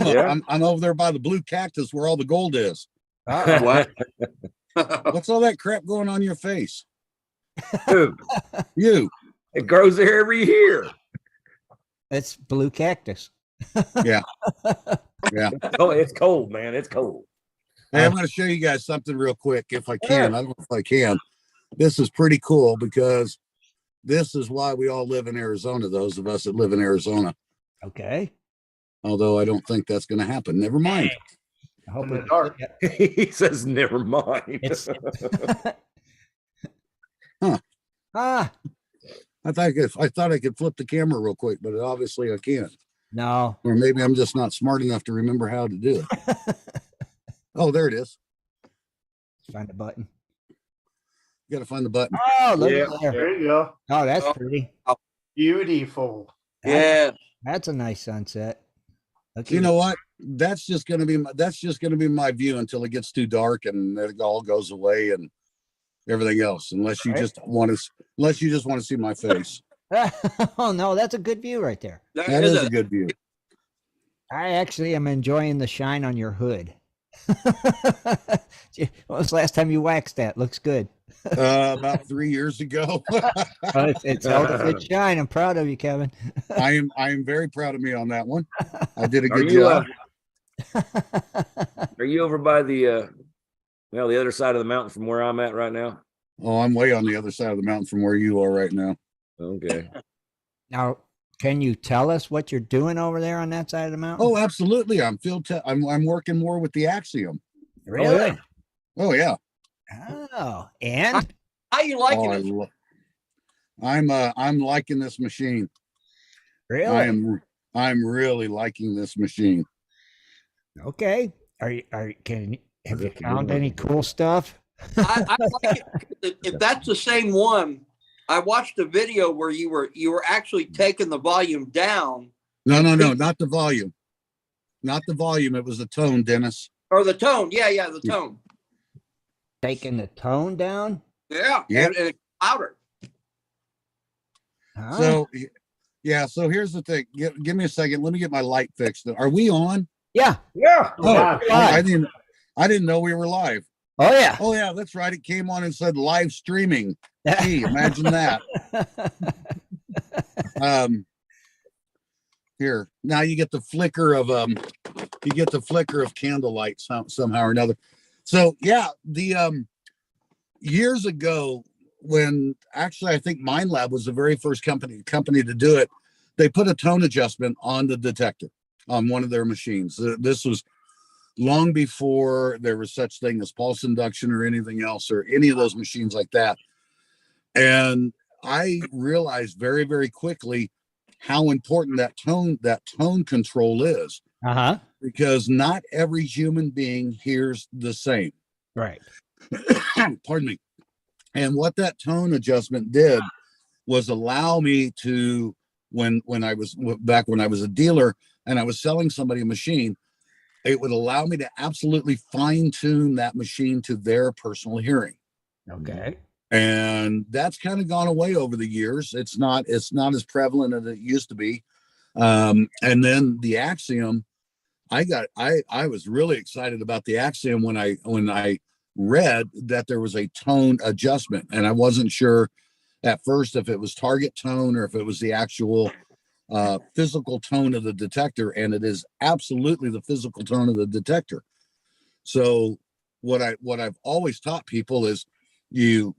Yeah. I'm over there by the blue cactus where all the gold is. Uh-oh. What? What's all that crap going on your face? Dude, You. it grows there every year. It's blue cactus. Yeah. Oh, it's cold, man. It's cold. Hey, I'm going to show you guys something real quick if I can. I don't know if I can. This is pretty cool because this is why we all live in Arizona, those of us that live in Arizona. Okay. Although I don't think that's going to happen. Never mind. I hope In the we- dark. He says, never mind. It's Huh. Ah, I thought I could flip the camera real quick, but obviously I can't. no. Or maybe I'm just not smart enough to remember how to do it. Oh, there it is. Find the button. You got to find the button. Oh, look Yeah. at there. There you go. Oh, that's Oh. pretty. Beautiful. Yeah. That's a nice sunset. Okay. You know what? That's just gonna be my view until it gets too dark and it all goes away and everything else. Unless you just want to see my face. Oh no, that's a good view right there. That is a good view. I actually am enjoying the shine on your hood. When was the last time you waxed that? Looks good. About 3 years ago. Oh, it's held a good shine. I'm proud of you, Kevin. I am very proud of me on that one. I did a Are good you, job. Are you over by the the other side of the mountain from where I'm at right now? Oh, I'm way on the other side of the mountain from where you are right now. Okay. Now, can you tell us what you're doing over there on that side of the mountain? Oh, absolutely. I'm working more with the Axiom. Really? Oh yeah. Oh, and How you liking Oh, it? I'm liking this machine. really? I'm really liking this machine. Okay. Have you found any cool stuff? I like it. If that's the same one, I watched a video where you were actually taking the volume down. No, not the volume. Not the volume. It was the tone, Dennis. Or the tone. Yeah, the tone. Taking the tone down? Yeah. Yep. And it's louder. Huh? So yeah, so here's the thing. Give me a second. Let me get my light fixed. Are we on? Yeah. Yeah. Oh, Yeah. I didn't know we were live. Oh yeah. Oh yeah, that's right. It came on and said live streaming. Gee, imagine that. Here. Now you get the flicker of candlelight somehow or another. So yeah, the years ago when actually I think Mind Lab was the very first company to do it, they put a tone adjustment on the detector on one of their machines. This was long before there was such thing as pulse induction or anything else or any of those machines like that. And I realized very, very quickly how important that tone control is. Uh-huh. Because not every human being hears the same. Right. Pardon me. And what that tone adjustment did was allow me to, when I was a dealer and I was selling somebody a machine, it would allow me to absolutely fine tune that machine to their personal hearing. Okay. And that's kind of gone away over the years. It's not as prevalent as it used to be. And then the Axiom, I was really excited about the Axiom when I read that there was a tone adjustment, and I wasn't sure at first if it was target tone or if it was the actual physical tone of the detector, and it is absolutely the physical tone of the detector. So what I've always taught people is you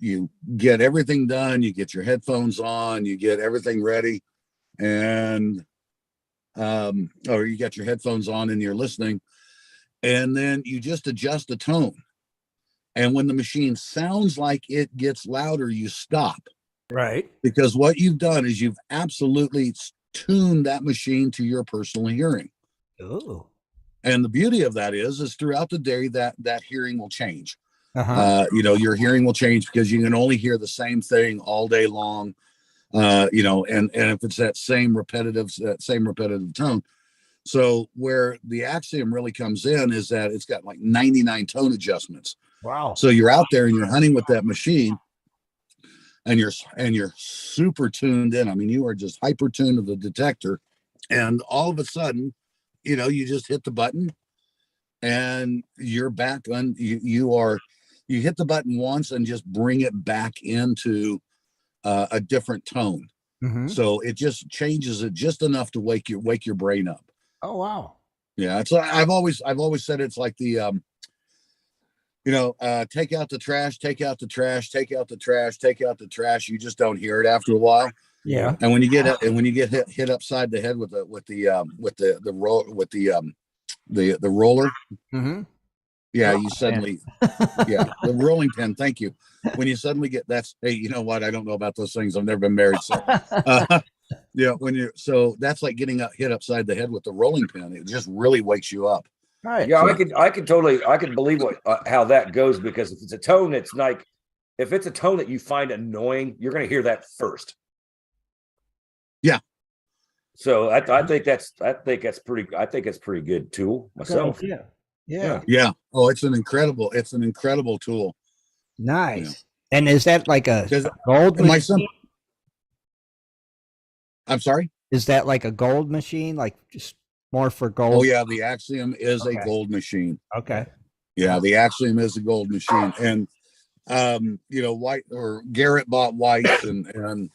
get everything done, you get your headphones on, you get everything ready, and or you got your headphones on and you're listening, and then you just adjust the tone. And when the machine sounds like it gets louder, you stop. Right. Because what you've done is you've absolutely tuned that machine to your personal hearing. Oh. And the beauty of that is throughout the day that hearing will change. Uh-huh. Your hearing will change because you can only hear the same thing all day long. And if it's that same repetitive tone. So where the Axiom really comes in is that it's got like 99 tone adjustments. Wow. So you're out there and you're hunting with that machine and you're super tuned in. I mean, you are just hyper tuned to the detector, and all of a sudden, you just hit the button and you're back on. You hit the button once and just bring it back into a different tone. Mm-hmm. So it just changes it just enough to wake your brain up. Oh wow. Yeah, it's I've always said it's like the take out the trash, take out the trash, take out the trash, take out the trash. You just don't hear it after a while. Yeah. And when you get hit upside the head with the roller, Mm-hmm. yeah, Oh, you suddenly, yeah, the rolling pin. Thank you. When you suddenly get hey, you know what? I don't know about those things. I've never been married, so yeah. So that's like getting hit upside the head with the rolling pin. It just really wakes you up. All right. Yeah, so- I could believe how that goes, because if it's a tone that's like, if it's a tone that you find annoying, you're going to hear that first. Yeah. So I think that's pretty good tool myself. Yeah. Yeah. Oh, it's an incredible tool. Nice. Yeah. And is that like a 'Cause gold my machine? son, I'm sorry. Is that like a gold machine? Like just more for gold? Oh yeah, the Axiom is a Okay. gold machine. Okay. Yeah, the Axiom is a gold machine, and White or Garrett bought whites and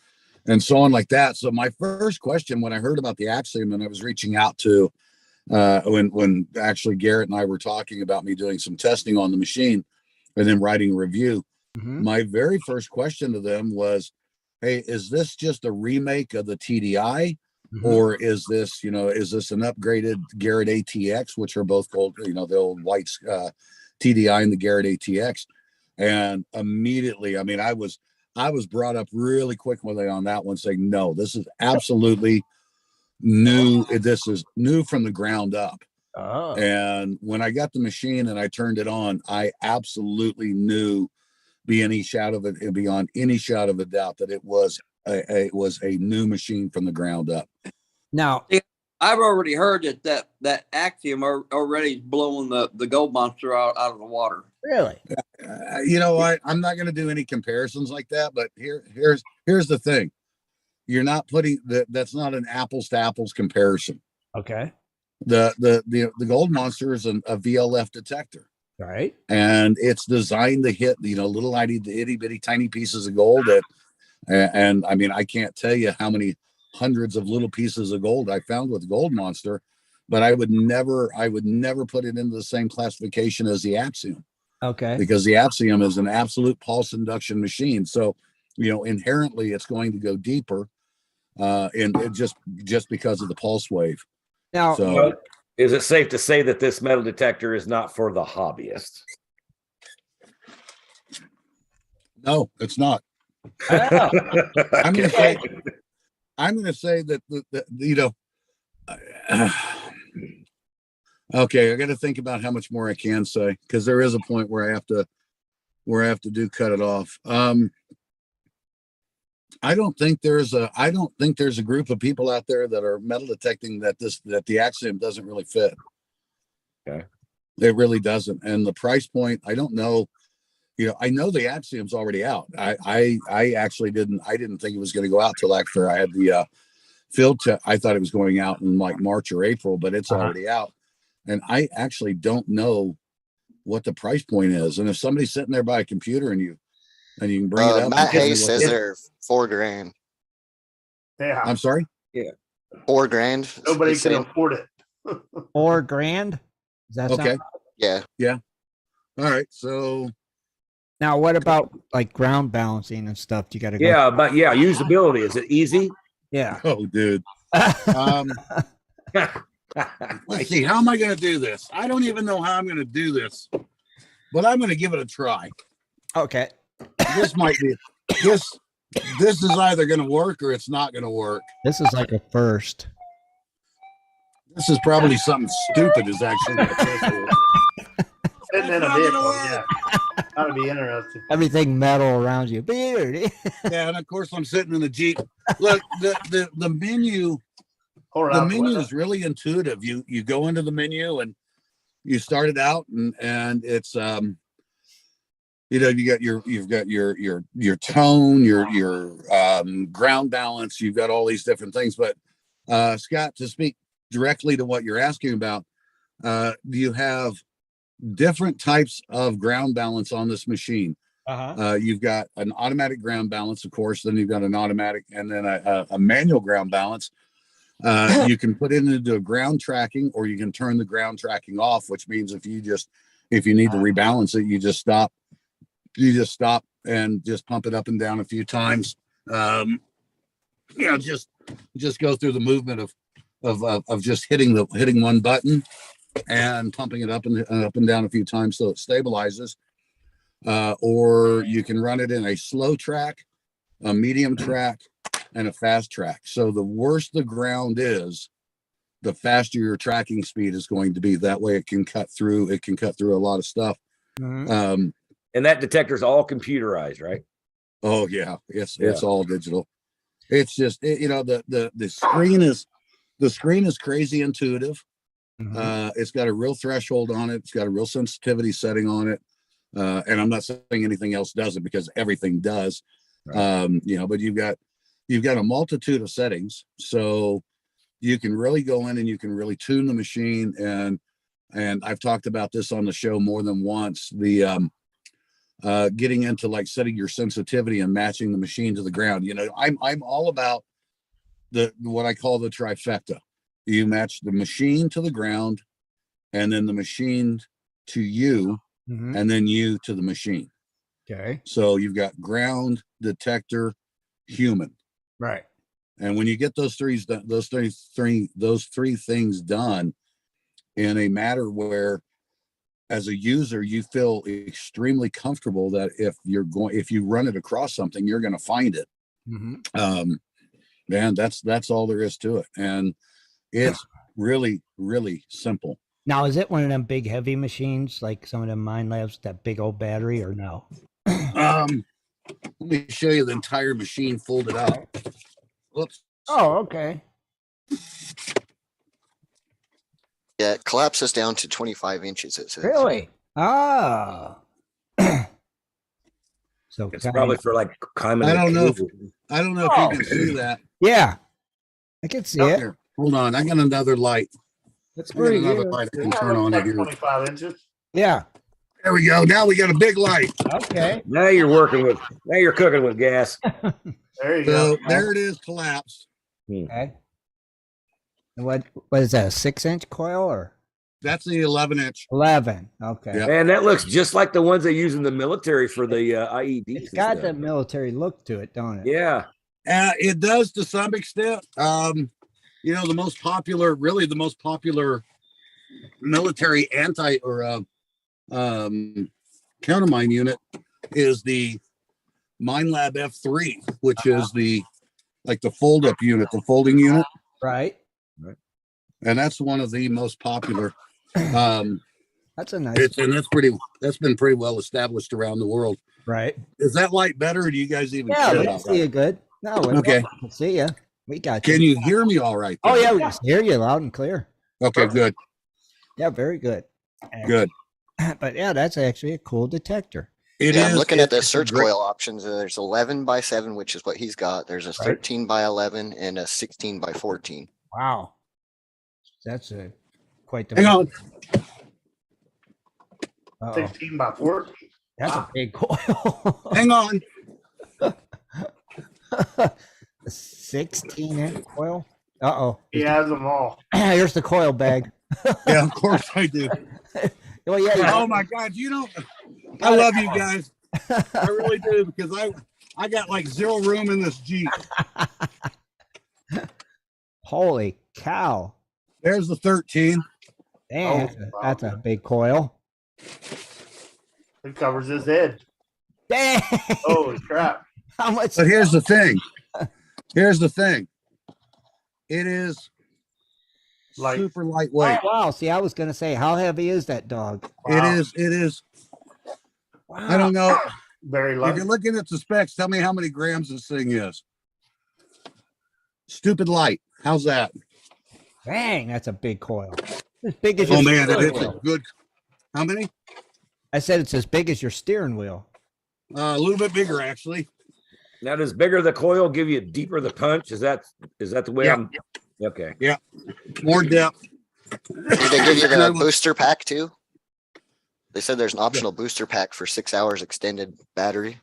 so on like that. So my first question when I heard about the Axiom and I was reaching out to when actually Garrett and I were talking about me doing some testing on the machine and then writing a review, my very first question to them was, hey, is this just a remake of the TDI? Or is this an upgraded Garrett ATX, which are both gold, the old whites TDI and the Garrett ATX? And immediately, I mean, I was brought up really quickly on that one, saying, no, this is absolutely new. This is new from the ground up. Oh. And when I got the machine and I turned it on, I absolutely knew beyond any shadow of a doubt that it was a new machine from the ground up. Now, I've already heard that Axiom already is blowing the gold monster out of the water. Really? I'm not going to do any comparisons like that, but here's the thing. You're not putting that's not an apples to apples comparison. Okay. The gold monster is a VLF detector. Right. And it's designed to hit, little itty bitty tiny pieces of gold and I mean, I can't tell you how many hundreds of little pieces of gold I found with Gold Monster, but I would never put it into the same classification as the Axiom. Okay. Because the Axiom is an absolute pulse induction machine. So, inherently it's going to go deeper and just because of the pulse wave. Now, so is it safe to say that this metal detector is not for the hobbyist? No, it's not. I'm going to say that okay, I got to think about how much more I can say, because there is a point where I have to cut it off. I don't think there's a group of people out there that are metal detecting that the Axiom doesn't really fit. Okay. It really doesn't. And the price point, I don't know. I know the Axiom's already out. I actually didn't think it was going to go out till after I had the field test. I thought it was going out in like March or April, but it's already out. And I actually don't know what the price point is. And if somebody's sitting there by a computer and you can bring it up. Matt Hayes says they're $4,000. Yeah. I'm sorry? Yeah. $4,000. Nobody can afford it. $4,000? Is that okay? Yeah. Yeah. All right. So now what about like ground balancing and stuff? You got to go. Yeah, but usability. Is it easy? Yeah. Oh, dude. Let's see. How am I going to do this? I don't even know how I'm going to do this, but I'm going to give it a try. Okay. This might be this is either going to work or it's not going to work. This is like a first. This is probably something stupid is actually Sitting in a vehicle, yeah. That'd be interesting. Everything metal around you. Yeah, and of course I'm sitting in the Jeep. Look, the menu. The menu is really intuitive. You go into the menu and you start it out and it's you've got your tone, your ground balance, you've got all these different things. But Scott, to speak directly to what you're asking about, you have different types of ground balance on this machine. You've got an automatic ground balance, of course, then you've got an automatic and then a manual ground balance. You can put it into a ground tracking, or you can turn the ground tracking off, which means if you need to rebalance it, you just stop and just pump it up and down a few times. Just go through the movement of just hitting one button and pumping it up and down a few times so it stabilizes. Or you can run it in a slow track, a medium track, and a fast track. So the worse the ground is, the faster your tracking speed is going to be. That way it can cut through a lot of stuff. Mhm. And that detector is all computerized, right? Oh yeah, it's all digital. It's just the screen is crazy intuitive. It's got a real threshold on it. It's got a real sensitivity setting on it. And I'm not saying anything else doesn't, because everything does. Right. But you've got a multitude of settings, so you can really go in and you can really tune the machine. And I've talked about this on the show more than once. The getting into like setting your sensitivity and matching the machine to the ground. I'm all about what I call the trifecta. You match the machine to the ground, and then the machine to you, and then you to the machine. Okay. So you've got ground, detector, human. Right. And when you get those three things done in a matter where, as a user, you feel extremely comfortable that if you run it across something, you're going to find it. Man, that's all there is to it. And it's really, really simple. Now, is it one of them big heavy machines, like some of them Mind Labs, that big old battery, or no? Let me show you the entire machine folded out. Whoops. Oh, okay. Yeah, it collapses down to 25 inches. It says. Really? Ah. So it's probably for like climbing. I don't know if you can see that. Yeah, I can see it. Here, hold on, I got another light. That's pretty another light I can turn on here. 25 inches. Yeah. There we go. Now we got a big light. Okay. Now you're cooking with gas. There you go. There it is, collapsed. Okay. And what is that? A 6-inch coil, or? That's the 11-inch. 11. Okay. Yep. Man, that looks just like the ones they use in the military for the IEDs. It's got the military look to it, don't it? Yeah. It does to some extent. The most popular military countermine unit is the Mine Lab F3, which is the fold-up unit, the folding unit. Right. And that's one of the most popular. That's a nice. That's been pretty well established around the world. Right. Is that light better, or do you guys even? Yeah, care we about can see you good. No, okay. We'll see you. We got you. Can you hear me all right? Oh yeah, we can hear you loud and clear. Okay, good. Yeah, very good. Good. But yeah, that's actually a cool detector. I'm looking at the search coil options. There's 11 by 7, which is what he's got. There's a 13 by 11 and a 16 by 14. Wow. That's quite the. Hang on. 16 by 14. That's a big coil. Hang on. 16-inch coil. Uh-oh. He has them all. Here's the coil bag. Yeah, of course I do. Well, yeah. Oh my God, I love you guys. I really do, because I got like zero room in this Jeep. Holy cow. There's the 13. Damn, that's a big coil. It covers his head. Dang. Holy crap. How much? But here's the thing. It is super lightweight. Oh, wow. See, I was going to say, how heavy is that dog? Wow. It is. Wow. I don't know. Very light. If you're looking at the specs, tell me how many grams this thing is. Stupid light. How's that? Dang, that's a big coil. As big as your man, steering it's wheel. a good. How many? I said it's as big as your steering wheel. A little bit bigger, actually. Now, does bigger the coil give you deeper the punch? Is that the way? Yeah. Okay. Yeah. More depth. Did they give you the booster pack too? They said there's an optional booster pack for 6 hours extended battery.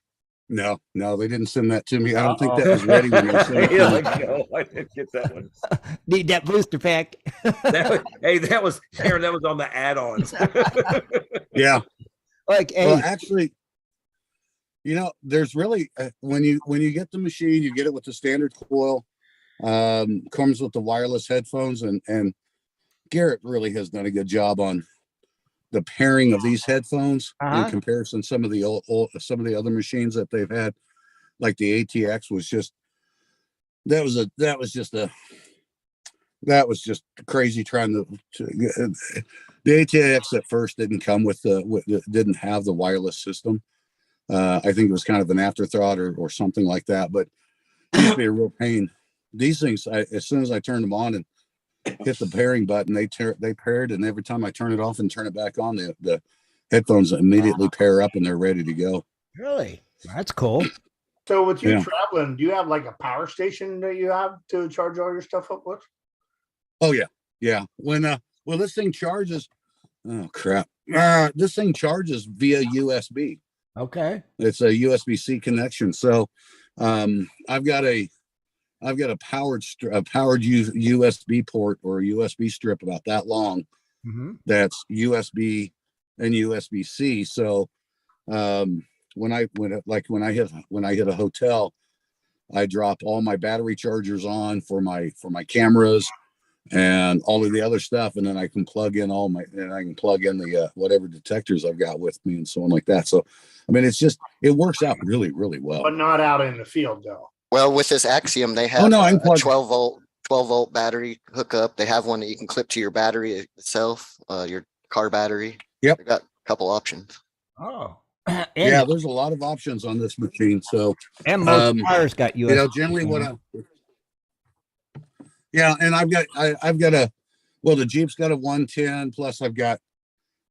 No, they didn't send that to me. I don't think that was ready when they sent it to me. No, I didn't get that one. Need that booster pack. That was Aaron. That was on the add-ons. Yeah. Hey. Well, actually, there's really when you get the machine, you get it with the standard coil. Comes with the wireless headphones, and Garrett really has done a good job on the pairing of these headphones in comparison to some of the other machines that they've had, like the ATX was just that was just crazy trying to the ATX at first didn't come with didn't have the wireless system. I think it was kind of an afterthought or something like that, but it used to be a real pain. These things, as soon as I turned them on and hit the pairing button, they paired, and every time I turn it off and turn it back on, the headphones immediately pair up and they're ready to go. Really? That's cool. So with you Yeah. traveling, do you have like a power station that you have to charge all your stuff up with? Oh yeah. When well, this thing charges. Oh crap! This thing charges via USB. Okay. It's a USB-C connection. So, I've got a powered USB port or a USB strip about that long. Mm-hmm. That's USB and USB-C. So, when I hit a hotel, I drop all my battery chargers on for my cameras and all of the other stuff, and then I can plug in the whatever detectors I've got with me and so on like that. So, I mean, it works out really, really well. But not out in the field though. Well, with this Axiom, they have I a can plug 12 volt battery hookup. They have one that you can clip to your battery itself, your car battery. Yep. They got a couple options. Oh. Yeah, there's a lot of options on this machine. So, and most cars got USB. Generally and I've got the Jeep's got a 110, plus I've got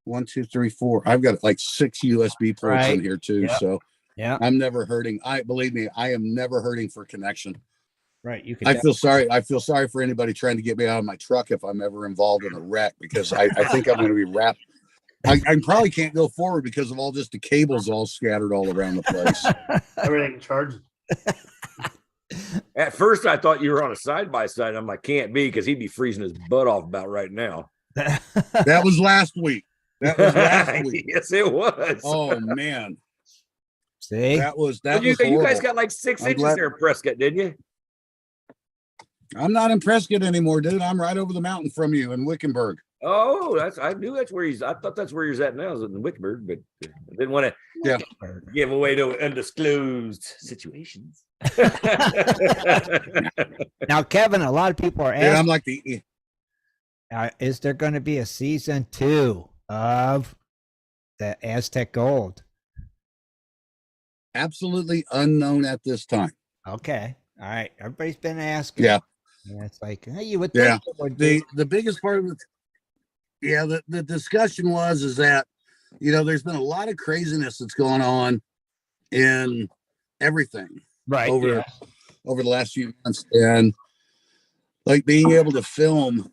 1, 2, 3, 4. I've got like 6 USB ports in here too. Yep. So yeah, I'm never hurting. Believe me, I am never hurting for connection. Right. You can. I feel sorry for anybody trying to get me out of my truck if I'm ever involved in a wreck, because I think I'm going to be wrapped. I probably can't go forward because of all just the cables all scattered all around the place. Everything charges. At first, I thought you were on a side-by-side. I'm like, can't be, because he'd be freezing his butt off about right now. That was last week. Yes, it was. Oh, man. See? That was you guys got like 6 inches there in Prescott, didn't you? I'm not in Prescott anymore, dude. I'm right over the mountain from you in Wickenburg. Oh, I knew that's where I thought that's where he's at now, is in Wickenburg, but I didn't want to give away no undisclosed situations. Now, Kevin, a lot of people are asking, I'm like is there going to be a season 2 of the Aztec Gold? Absolutely unknown at this time. Okay. All right. Everybody's been asking. Yeah. And it's like, hey, you would think it would be. The biggest part of it, the discussion is that, there's been a lot of craziness that's going on in everything over the last few months, and like being able to film.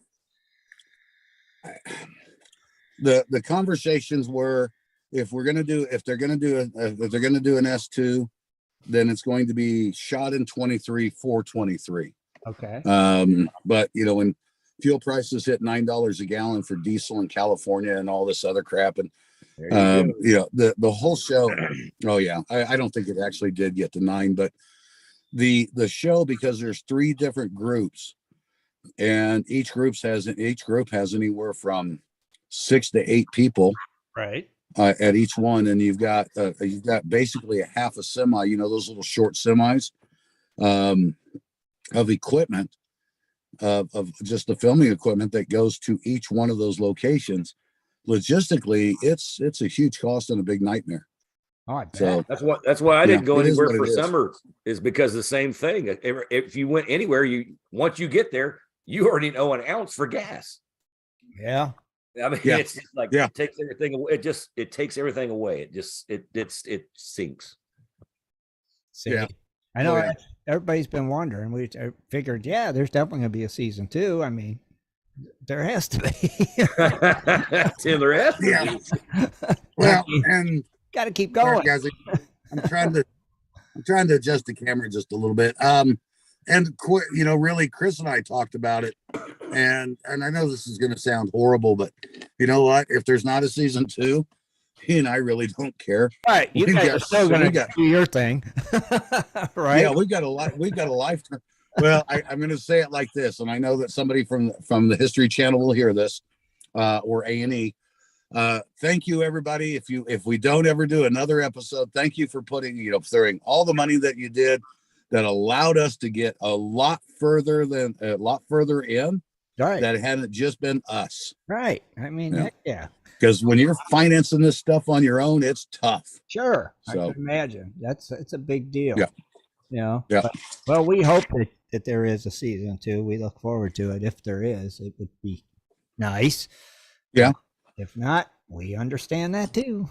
The conversations were, if they're gonna do an S2, then it's going to be shot in 23 for 23. Okay. But when fuel prices hit $9 a gallon for diesel in California and all this other crap, and the whole show. Oh yeah, I don't think it actually did get to 9, but the show, because there's 3 different groups, and each group has anywhere from 6 to 8 people. Right. At each one, and you've got basically a half a semi, those little short semis, of equipment, of just the filming equipment that goes to each one of those locations. Logistically, it's a huge cost and a big nightmare. Oh, I bet. So that's why I didn't go anywhere for is. summer, is because the same thing. If you went anywhere, once you get there, you already know an ounce for gas. Yeah. I mean, it's just like it takes everything away. It takes everything away. It sinks. See, I know everybody's been wondering. We figured, there's definitely gonna be a season 2. I mean, there has to be. Tim, there has to be. Well, and got to keep going, guys. I'm trying to adjust the camera just a little bit. And really, Chris and I talked about it, and I know this is going to sound horrible, but you know what? If there's not a season 2, he and I really don't care. All right, you guys are still going to do your thing, right? Yeah, we've got a lifetime. Well, I'm going to say it like this, and I know that somebody from the History Channel will hear this, or A&E. Thank you, everybody. If we don't ever do another episode, thank you for throwing all the money that you did, that allowed us to get a lot further in. Right. that it hadn't just been us. Right. I mean, Yeah. yeah. Because when you're financing this stuff on your own, it's tough. Sure. I So can imagine. It's a big deal. Yeah. You know. Yeah. But, well, we hope that there is a season 2. We look forward to it. If there is, it would be nice. Yeah. If not, we understand that too.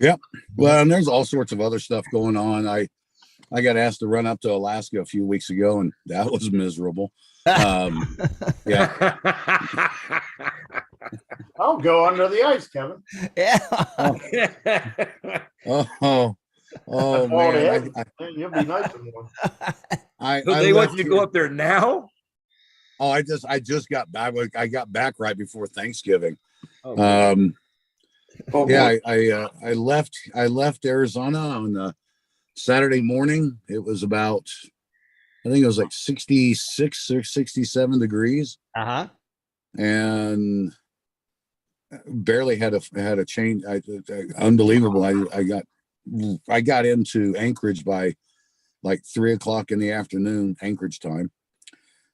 Yeah. Well, and there's all sorts of other stuff going on. I got asked to run up to Alaska a few weeks ago, and that was miserable. Yeah. I'll go under the ice, Kevin. Yeah. Oh man. Man, you'll be nice and warm. So they want you to go up there now? Oh, I just got back. I got back right before Thanksgiving. Oh, yeah, I left Arizona on Saturday morning. It was about, I think it was like 66 or 67 degrees. Uh-huh. And barely had a change. Unbelievable. I got into Anchorage by like 3:00 in the afternoon, Anchorage time,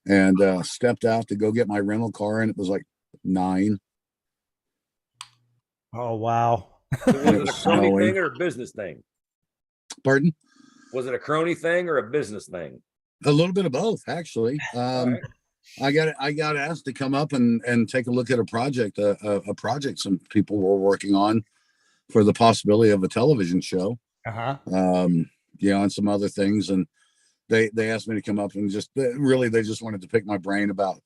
and stepped out to go get my rental car, and it was like 9. Oh, wow. Was it a crony thing or a business thing? Pardon? Was it a crony thing or a business thing? A little bit of both, actually. Right. I got asked to come up and take a look at a project some people were working on for the possibility of a television show. Uh-huh. And some other things. And they asked me to come up and they just wanted to pick my brain about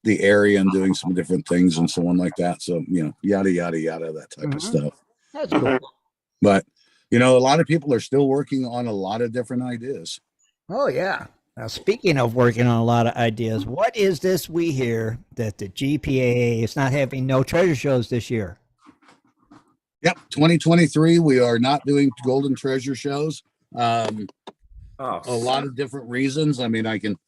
the area and doing some different things and so on like that. So, yada, yada, yada, that type of stuff. That's cool. But, a lot of people are still working on a lot of different ideas. Oh, yeah. Now, speaking of working on a lot of ideas, what is this we hear that the GPAA is not having no treasure shows this year? Yep. 2023, we are not doing golden treasure shows. A lot of different reasons. I mean, I can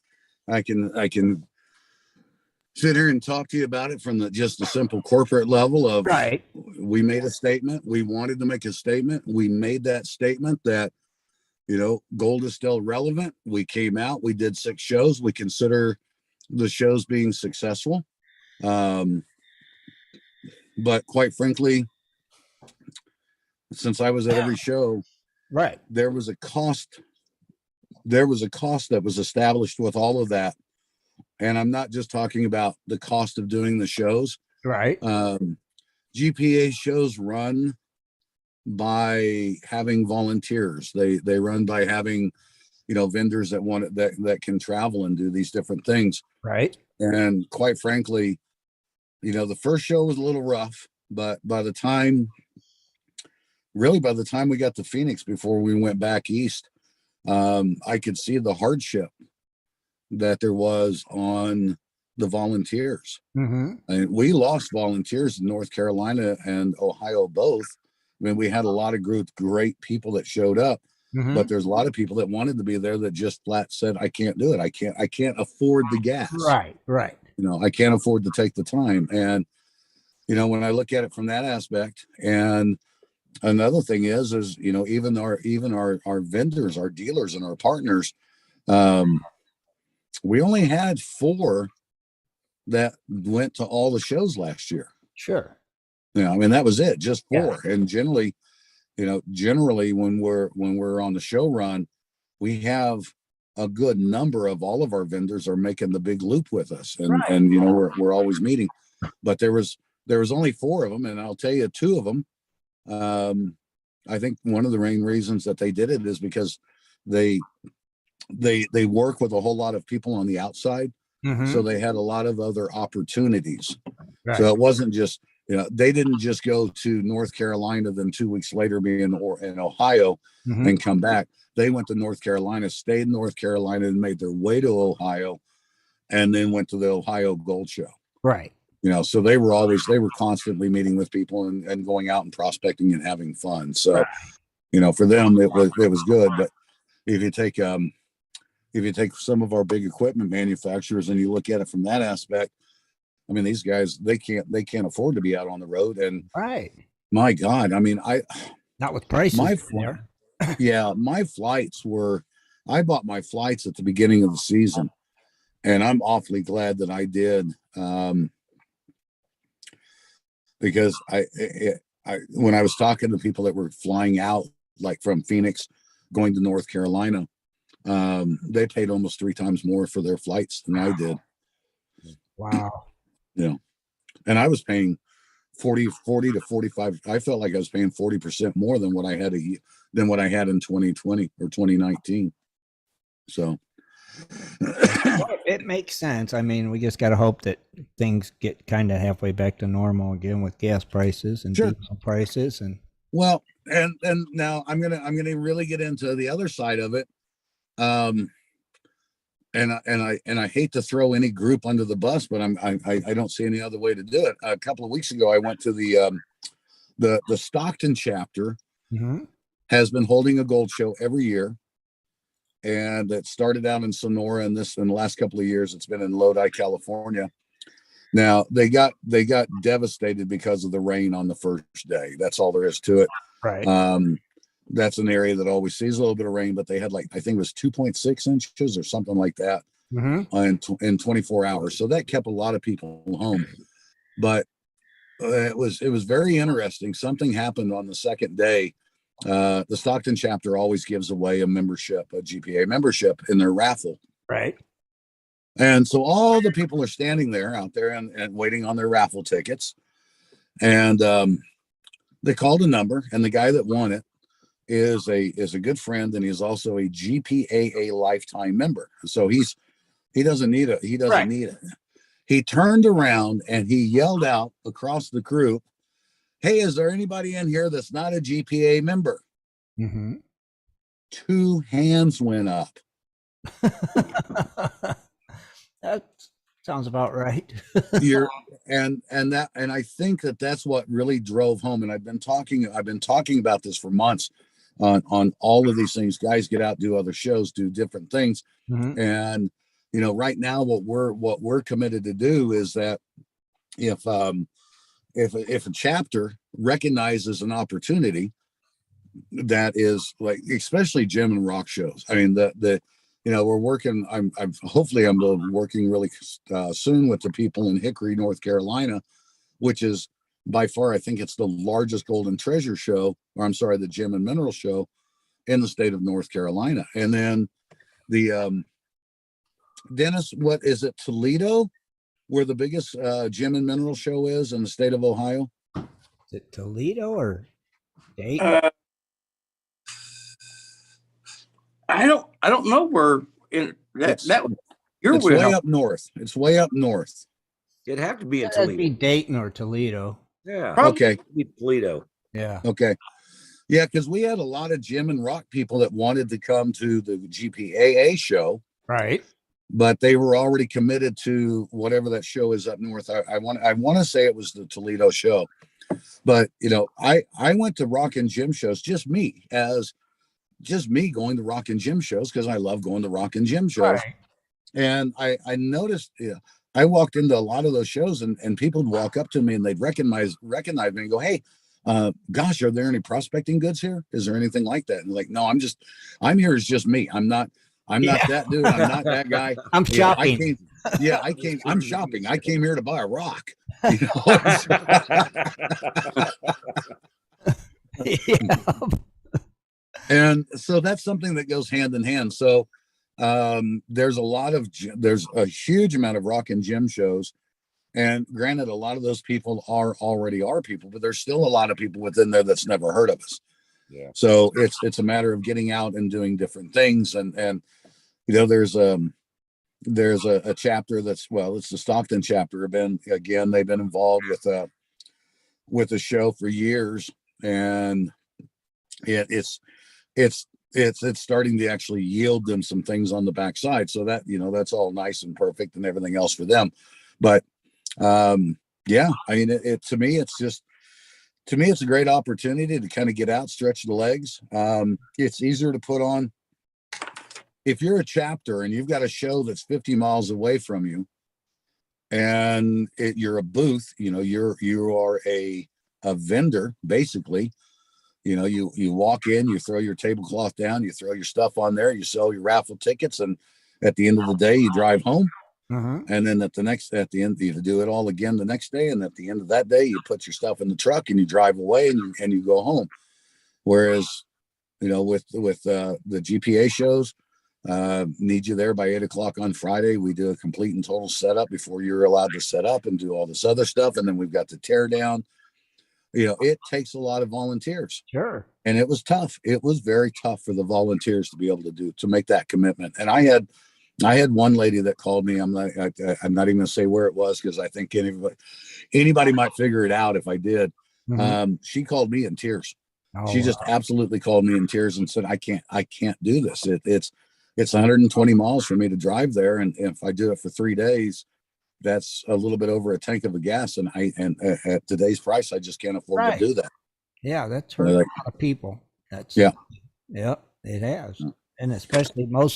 sit here and talk to you about it from just the simple corporate level of, right. We made a statement. We wanted to make a statement. We made that statement that, gold is still relevant. We came out, we did 6 shows. We consider the shows being successful. But quite frankly, since I was at every show, right, there was a cost that was established with all of that. And I'm not just talking about the cost of doing the shows. Right. GPA shows run by having volunteers. They run by having, vendors that can travel and do these different things. Right. And quite frankly, the first show was a little rough, but by the time we got to Phoenix before we went back east, I could see the hardship that there was on the volunteers. Mm-hmm. And we lost volunteers in North Carolina and Ohio both. I mean, we had a lot of great people that showed up, but there's a lot of people that wanted to be there that just flat said, I can't do it. I can't afford the gas. Right. I can't afford to take the time. And, when I look at it from that aspect, and another thing is, even our vendors, our dealers and our partners, we only had 4 that went to all the shows last year. Sure. That was it, just 4. Yeah. And generally when we're on the show run, we have a good number of all of our vendors are making the big loop with us. And, right. and we're always meeting, but there was only 4 of them. And I'll tell you 2 of them. I think one of the main reasons that they did it is because they work with a whole lot of people on the outside. Mm-hmm. So they had a lot of other opportunities. Right. So it wasn't just, they didn't just go to North Carolina, then 2 weeks later be in Ohio and come back. They went to North Carolina, stayed in North Carolina and made their way to Ohio and then went to the Ohio Gold Show. Right. So they were constantly meeting with people and going out and prospecting and having fun. So, right. For them, it was good. But if you take some of our big equipment manufacturers and you look at it from that aspect, I mean, these guys, they can't afford to be out on the road. And right. My God, I mean, not with prices. My flights I bought my flights at the beginning of the season. and I'm awfully glad that I did, because when I was talking to people that were flying out, like from Phoenix, going to North Carolina, they paid almost 3 times more for their flights than I did. Wow. And I was paying 40 to 45. I felt like I was paying 40% more than what I had in 2020 or 2019. So it makes sense. I mean, we just got to hope that things get kind of halfway back to normal again with gas prices and diesel prices. And now I'm gonna really get into the other side of it. And I hate to throw any group under the bus, but I don't see any other way to do it. A couple of weeks ago, I went to the Stockton chapter. Has been holding a gold show every year, and it started out in Sonora, and in the last couple of years, it's been in Lodi, California. Now they got devastated because of the rain on the first day. That's all there is to it. Right. That's an area that always sees a little bit of rain, but they had, like, I think it was 2.6 inches or something like that in 24 hours. So that kept a lot of people home. But it was very interesting. Something happened on the second day. The Stockton chapter always gives away a GPA membership in their raffle. Right. And so all the people are standing there out there and waiting on their raffle tickets. And they called a number, and the guy that won it is a good friend, and he's also a GPAA lifetime member. So he doesn't need it. He turned around and he yelled out across the group, "Hey, is there anybody in here that's not a GPA member?" 2 hands went up. That sounds about right. And I think that's what really drove home. And I've been talking about this for months on all of these things. Guys get out, do other shows, do different things. And right now what we're committed to do is that if a chapter recognizes an opportunity that is, like, especially gym and rock shows. I mean, we're working. I'm hopefully working really soon with the people in Hickory, North Carolina, which is by far, I think it's the largest golden treasure show, or I'm sorry, the gem and mineral show in the state of North Carolina. And then the Dennis, what is it, Toledo, where the biggest gem and mineral show is in the state of Ohio? Is it Toledo or Dayton? I don't know where in you're it's way up north. It's way up north. It'd have to be in That'd Toledo. be Dayton or Toledo. Yeah. Okay. Be Toledo. Yeah. Okay. Yeah, because we had a lot of gym and rock people that wanted to come to the GPAA show. Right. But they were already committed to whatever that show is up north. I want to say it was the Toledo show. But I went to rock and gym shows, just me going to rock and gym shows because I love going to rock and gym shows. Right. And I noticed, I walked into a lot of those shows, and people would walk up to me and they'd recognize me and go, "Hey, gosh, are there any prospecting goods here? Is there anything like that?" And like, "No, I'm here as just me. I'm not that dude. I'm not that guy. I'm shopping. I'm shopping. I came here to buy a rock." And so that's something that goes hand in hand. So there's a huge amount of rock and gym shows. And granted, a lot of those people are already our people, but there's still a lot of people within there that's never heard of us. Yeah. So it's a matter of getting out and doing different things. And there's a chapter it's the Stockton chapter. They've been involved with the show for years, and it's starting to actually yield them some things on the backside. So that, that's all nice and perfect and everything else for them. But I mean, to me, it's a great opportunity to kind of get out, stretch the legs. It's easier to put on if you're a chapter and you've got a show that's 50 miles away from you, and you're a booth, you are a vendor, basically. You walk in, you throw your tablecloth down, you throw your stuff on there, you sell your raffle tickets, and at the end of the day, you drive home. And then at the end, you do it all again the next day. And at the end of that day, you put your stuff in the truck and you drive away and you go home. Whereas, with the GPA shows, need you there by 8 o'clock on Friday. We do a complete and total setup before you're allowed to set up and do all this other stuff. And then we've got the tear down. It takes a lot of volunteers. Sure. And it was tough. It was very tough for the volunteers to be able to make that commitment. And I had one lady that called me. I'm not even going to say where it was because I think anybody might figure it out if I did. She called me in tears. She just absolutely called me in tears and said, I can't do this. It's 120 miles for me to drive there. And if I do it for 3 days, that's a little bit over a tank of gas. And at today's price, I just can't afford to do that. Yeah. That's hurt a lot of people. It has. And especially a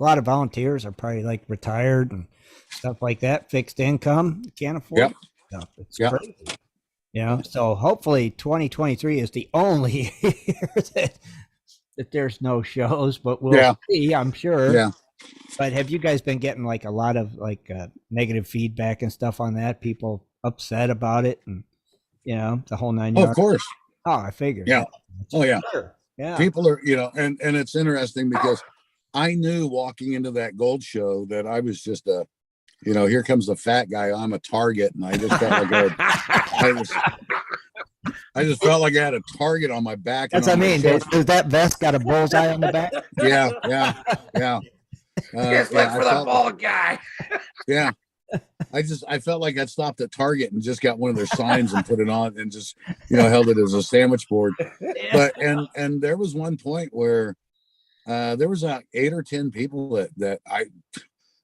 lot of volunteers are probably like retired and stuff like that, fixed income, can't afford stuff. It's crazy. So hopefully 2023 is the only year that there's no shows, but we'll see, I'm sure. Yeah. But have you guys been getting like a lot of negative feedback and stuff on that? People upset about it and, the whole 9 yards? Of course. Oh, I figured. Yeah. Oh, yeah. Sure. Yeah. People are, and it's interesting because I knew walking into that gold show that I was just here comes the fat guy. I'm a target. And I just felt like I just felt like I had a target on my back. That's what I mean. Does that vest got a bullseye on the back? Yeah. Just look for the bald guy. Yeah. I felt like I'd stopped at Target and just got one of their signs and put it on and just, held it as a sandwich board. But, and there was one point where there was 8 or 10 people that I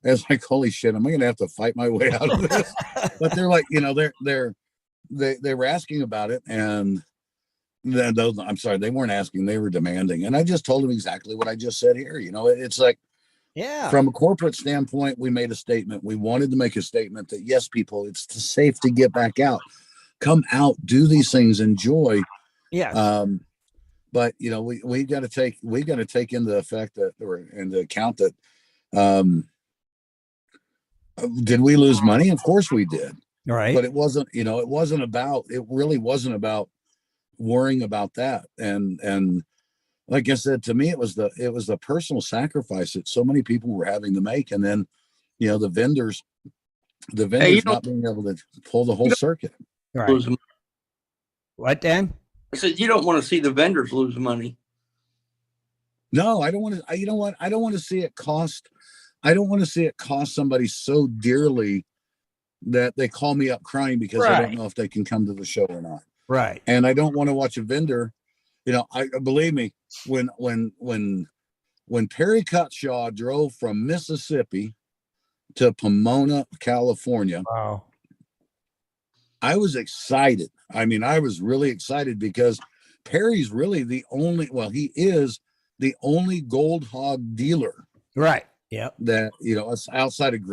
was like, holy shit, am I going to have to fight my way out of this? But they're like, they were asking about it and I'm sorry, they weren't asking, they were demanding. And I just told them exactly what I just said here. It's like, from a corporate standpoint, we made a statement. We wanted to make a statement that yes, people, it's safe to get back out, come out, do these things, enjoy. Yeah. But we got to take into effect that, or into account that, did we lose money? Of course we did. Right. But it really wasn't about worrying about that. And like I said, to me, it was the personal sacrifice that so many people were having to make. And then, the vendors not being able to pull the whole circuit. Right. What, Dan? I said, you don't want to see the vendors lose money. No, I don't want to. You know what? I don't want to see it cost. I don't want to see it cost somebody so dearly that they call me up crying because I don't know if they can come to the show or not. Right. And I don't want to watch a vendor. I believe me, when Perry Cutshaw drove from Mississippi to Pomona, California, wow, I was excited. I mean, I was really excited because Perry's really he is the only Gold Hog dealer. Right. Yeah. That, it's outside of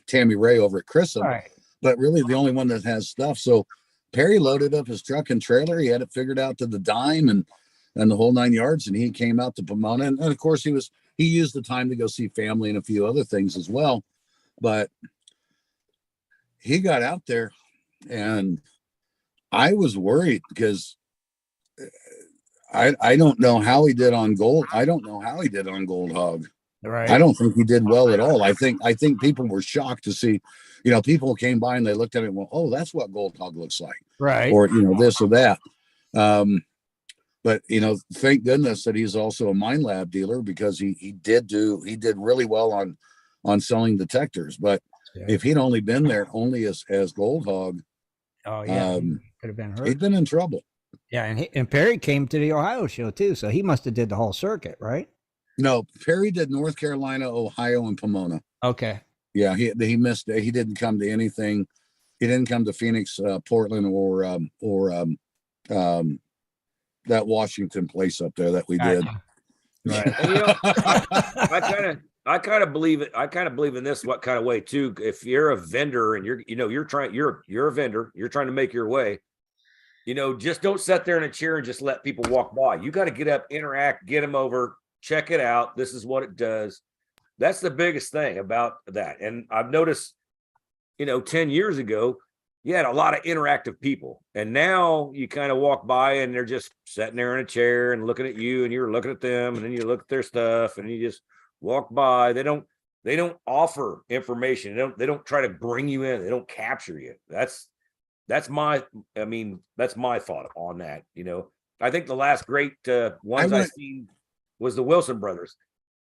Tammy Ray over at Chrism, right, but really the only one that has stuff. So Perry loaded up his truck and trailer. He had it figured out to the dime and the whole 9 yards. And he came out to Pomona. And of course he used the time to go see family and a few other things as well. But he got out there and I was worried because I don't know how he did on gold. I don't know how he did on Gold Hog. right. I don't think he did well at all. I think people were shocked to see, people came by and they looked at it and went, oh, that's what Gold Hog looks like. Right. Or, this or that. But, thank goodness that he's also a Mine Lab dealer because he did really well on selling detectors. But if he'd only been there only as Gold Hog, could have been hurt. He'd been in trouble. Yeah. And Perry came to the Ohio show too. So he must've did the whole circuit, right? No, Perry did North Carolina, Ohio, and Pomona. Okay. Yeah, he missed. He didn't come to anything. He didn't come to Phoenix, Portland, or that Washington place up there that we did. Right. I kind of believe it. I kind of believe in this what kind of way too. If you're a vendor and you're a vendor, you're trying to make your way. Just don't sit there in a chair and just let people walk by. You got to get up, interact, get them over, check it out. This is what it does. That's the biggest thing about that. And I've noticed, 10 years ago, you had a lot of interactive people. And now you kind of walk by and they're just sitting there in a chair and looking at you, and you're looking at them, and then you look at their stuff and you just walk by. They don't offer information. They don't try to bring you in. They don't capture you. That's my thought on that. I think the last great ones I've seen was the Wilson brothers.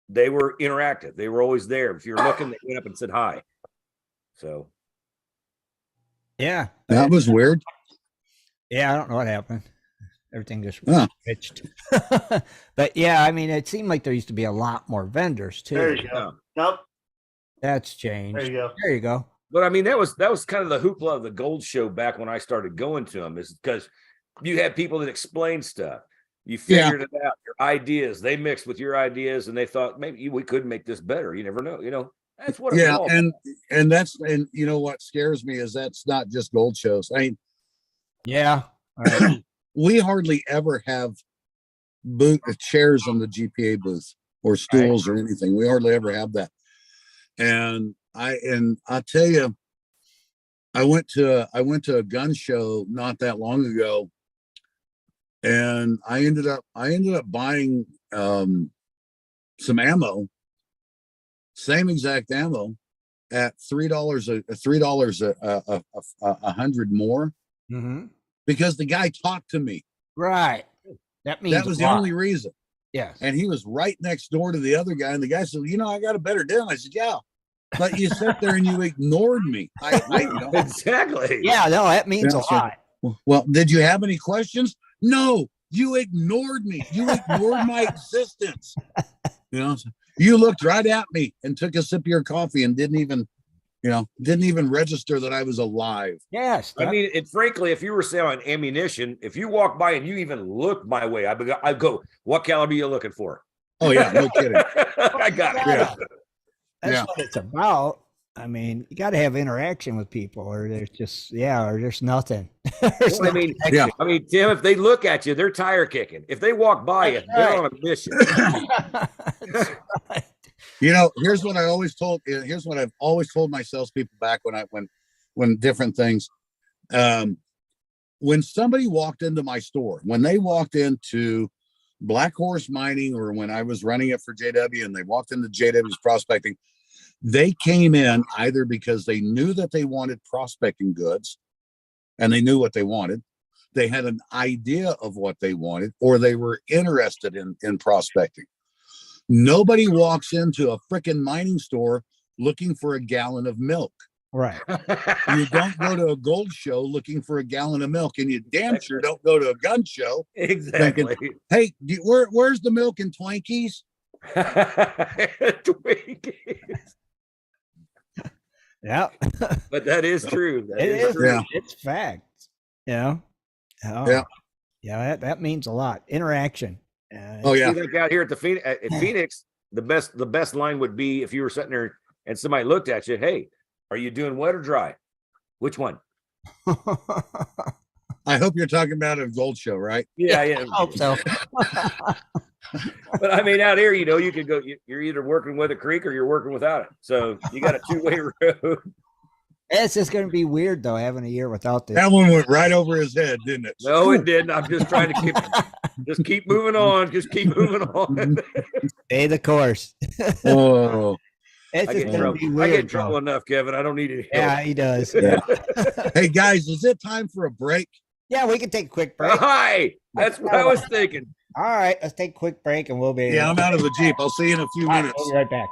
They were interactive. They were always there. If you're looking, they went up and said hi. So, yeah, that was weird. Yeah, I don't know what happened. Everything just switched. But yeah, I mean, it seemed like there used to be a lot more vendors too. There you go. Nope. That's changed. There you go. There you go. But I mean, that was kind of the hoopla of the Gold Show back when I started going to them, is because you had people that explained stuff. You figured it out, your ideas, they mixed with your ideas, and they thought maybe we could make this better. You never know, that's what it's all about. And you know what scares me is that's not just Gold Shows. I mean, yeah, right. We hardly ever have chairs in the GPA booth or stools or anything. We hardly ever have that. And I'll tell you, I went to a gun show not that long ago, and I ended up buying some ammo, same exact ammo, at $3 a hundred more, because the guy talked to me. Right. That was the only reason. Yes. And he was right next door to the other guy, and the guy said, I got a better deal. I said, yeah, but you sat there and you ignored me. Exactly. Yeah, no, that means a lot. Well, did you have any questions? No, you ignored me. You ignored my existence. You looked right at me and took a sip of your coffee and didn't even register that I was alive. Yes. I mean, frankly, if you were selling ammunition, if you walk by and you even look my way, I'd go, what caliber are you looking for? Oh, yeah, no kidding. I got it. Yeah. That's what it's about. I mean, you got to have interaction with people, or there's just, or there's nothing. I mean, Tim, if they look at you, they're tire kicking. If they walk by you, they're on a mission. Here's what I've always told my salespeople back when different things. When somebody walked into my store, when they walked into Black Horse Mining, or when I was running it for JW and they walked into JW's prospecting, they came in either because they knew that they wanted prospecting goods and they knew what they wanted, they had an idea of what they wanted, or they were interested in prospecting. Nobody walks into a freaking mining store looking for a gallon of milk. Right. You don't go to a gold show looking for a gallon of milk, and you damn sure don't go to a gun show. Exactly. Thinking, hey, where's the milk and Twinkies? Twinkies. Yeah. But that is true. It is true. Yeah. It's facts. Yeah. That means a lot. Interaction. Like out here at Phoenix, the best line would be if you were sitting there and somebody looked at you, hey, are you doing wet or dry? Which one? I hope you're talking about a gold show, right? Yeah. I hope so. But I mean, out here, you can go, you're either working with a creek or you're working without it. So you got a two-way road. It's just going to be weird, though, having a year without this. That one went right over his head, didn't it? No, it didn't. I'm just trying to keep moving on. Just keep moving on. Stay the course. Oh. I get in trouble enough, Kevin. I don't need it. Yeah, he does. Yeah. Hey, guys, is it time for a break? Yeah, we can take a quick break. Hi. That's what I was thinking. All right, let's take a quick break and we'll be. Yeah, I'm out of the Jeep. I'll see you in a few minutes. We'll be right back.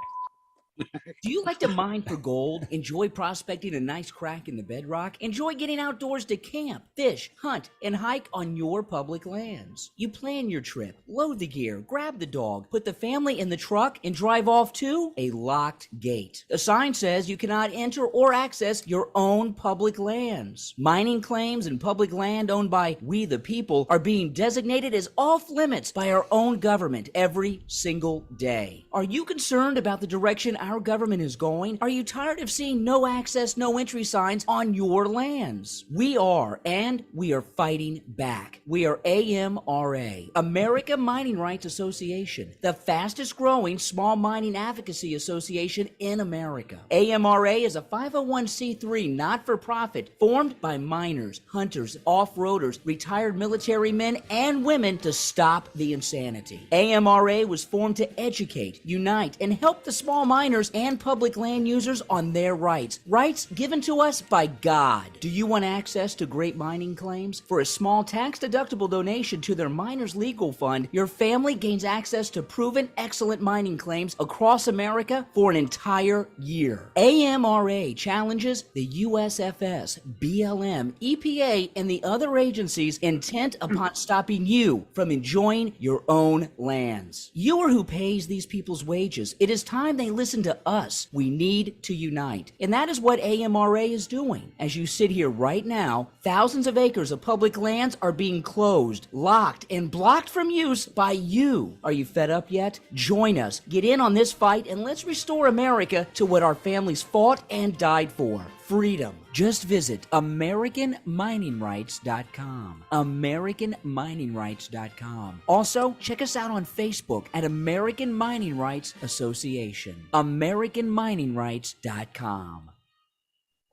Do you like to mine for gold? Enjoy prospecting a nice crack in the bedrock? Enjoy getting outdoors to camp, fish, hunt, and hike on your public lands? You plan your trip, load the gear, grab the dog, put the family in the truck, and drive off to a locked gate. A sign says you cannot enter or access your own public lands. Mining claims and public land owned by we the people are being designated as off limits by our own government every single day. Are you concerned about the direction our our government is going? Are you tired of seeing no access, no entry signs on your lands? We are, and we are fighting back. We are AMRA, America Mining Rights Association, the fastest growing small mining advocacy association in America. AMRA is a 501c3 not-for-profit formed by miners, hunters, off-roaders, retired military men and women to stop the insanity. AMRA was formed to educate, unite, and help the small miners and public land users on their rights. Rights given to us by God. Do you want access to great mining claims? For a small tax-deductible donation to their Miners Legal Fund, your family gains access to proven excellent mining claims across America for an entire year. AMRA challenges the USFS, BLM, EPA, and the other agencies intent upon stopping you from enjoying your own lands. You are who pays these people's wages. It is time they listen to us. We need to unite. And that is what AMRA is doing. As you sit here right now, thousands of acres of public lands are being closed, locked, and blocked from use by you. Are you fed up yet? Join us. Get in on this fight and let's restore America to what our families fought and died for. Freedom. Just visit AmericanMiningRights.com. AmericanMiningRights.com. Also, check us out on Facebook at American Mining Rights Association. AmericanMiningRights.com.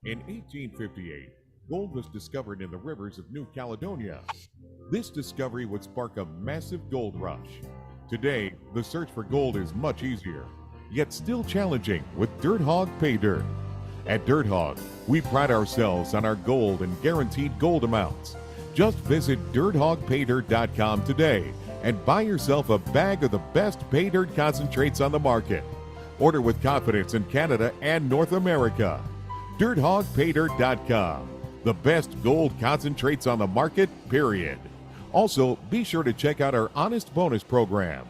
In 1858, gold was discovered in the rivers of New Caledonia. This discovery would spark a massive gold rush. Today, the search for gold is much easier, yet still challenging with Dirt Hog Pay Dirt. At Dirt Hog, we pride ourselves on our gold and guaranteed gold amounts. Just visit DirtHogPayDirt.com today and buy yourself a bag of the best pay dirt concentrates on the market. Order with confidence in Canada and North America. DirtHogPayDirt.com, the best gold concentrates on the market, period. Also, be sure to check out our Honest Bonus program.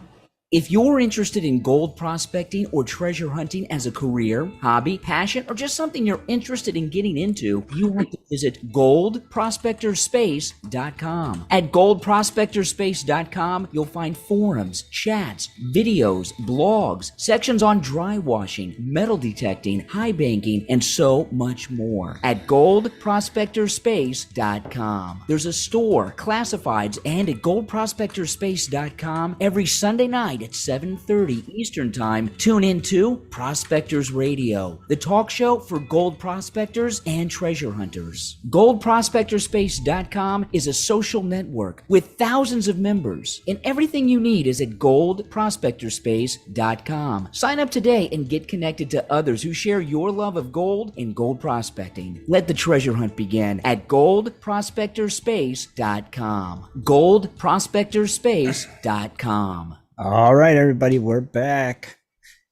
If you're interested in gold prospecting or treasure hunting as a career, hobby, passion, or just something you're interested in getting into, you want to visit goldprospectorspace.com. At goldprospectorspace.com, you'll find forums, chats, videos, blogs, sections on dry washing, metal detecting, high banking, and so much more. At goldprospectorspace.com. There's a store, classifieds, and at goldprospectorspace.com every Sunday night at 7:30 Eastern Time. Tune in to Prospectors Radio, the talk show for gold prospectors and treasure hunters. GoldProspectorspace.com is a social network with thousands of members, and everything you need is at GoldProspectorspace.com. Sign up today and get connected to others who share your love of gold and gold prospecting. Let the treasure hunt begin at GoldProspectorspace.com. GoldProspectorspace.com. All right, everybody, we're back.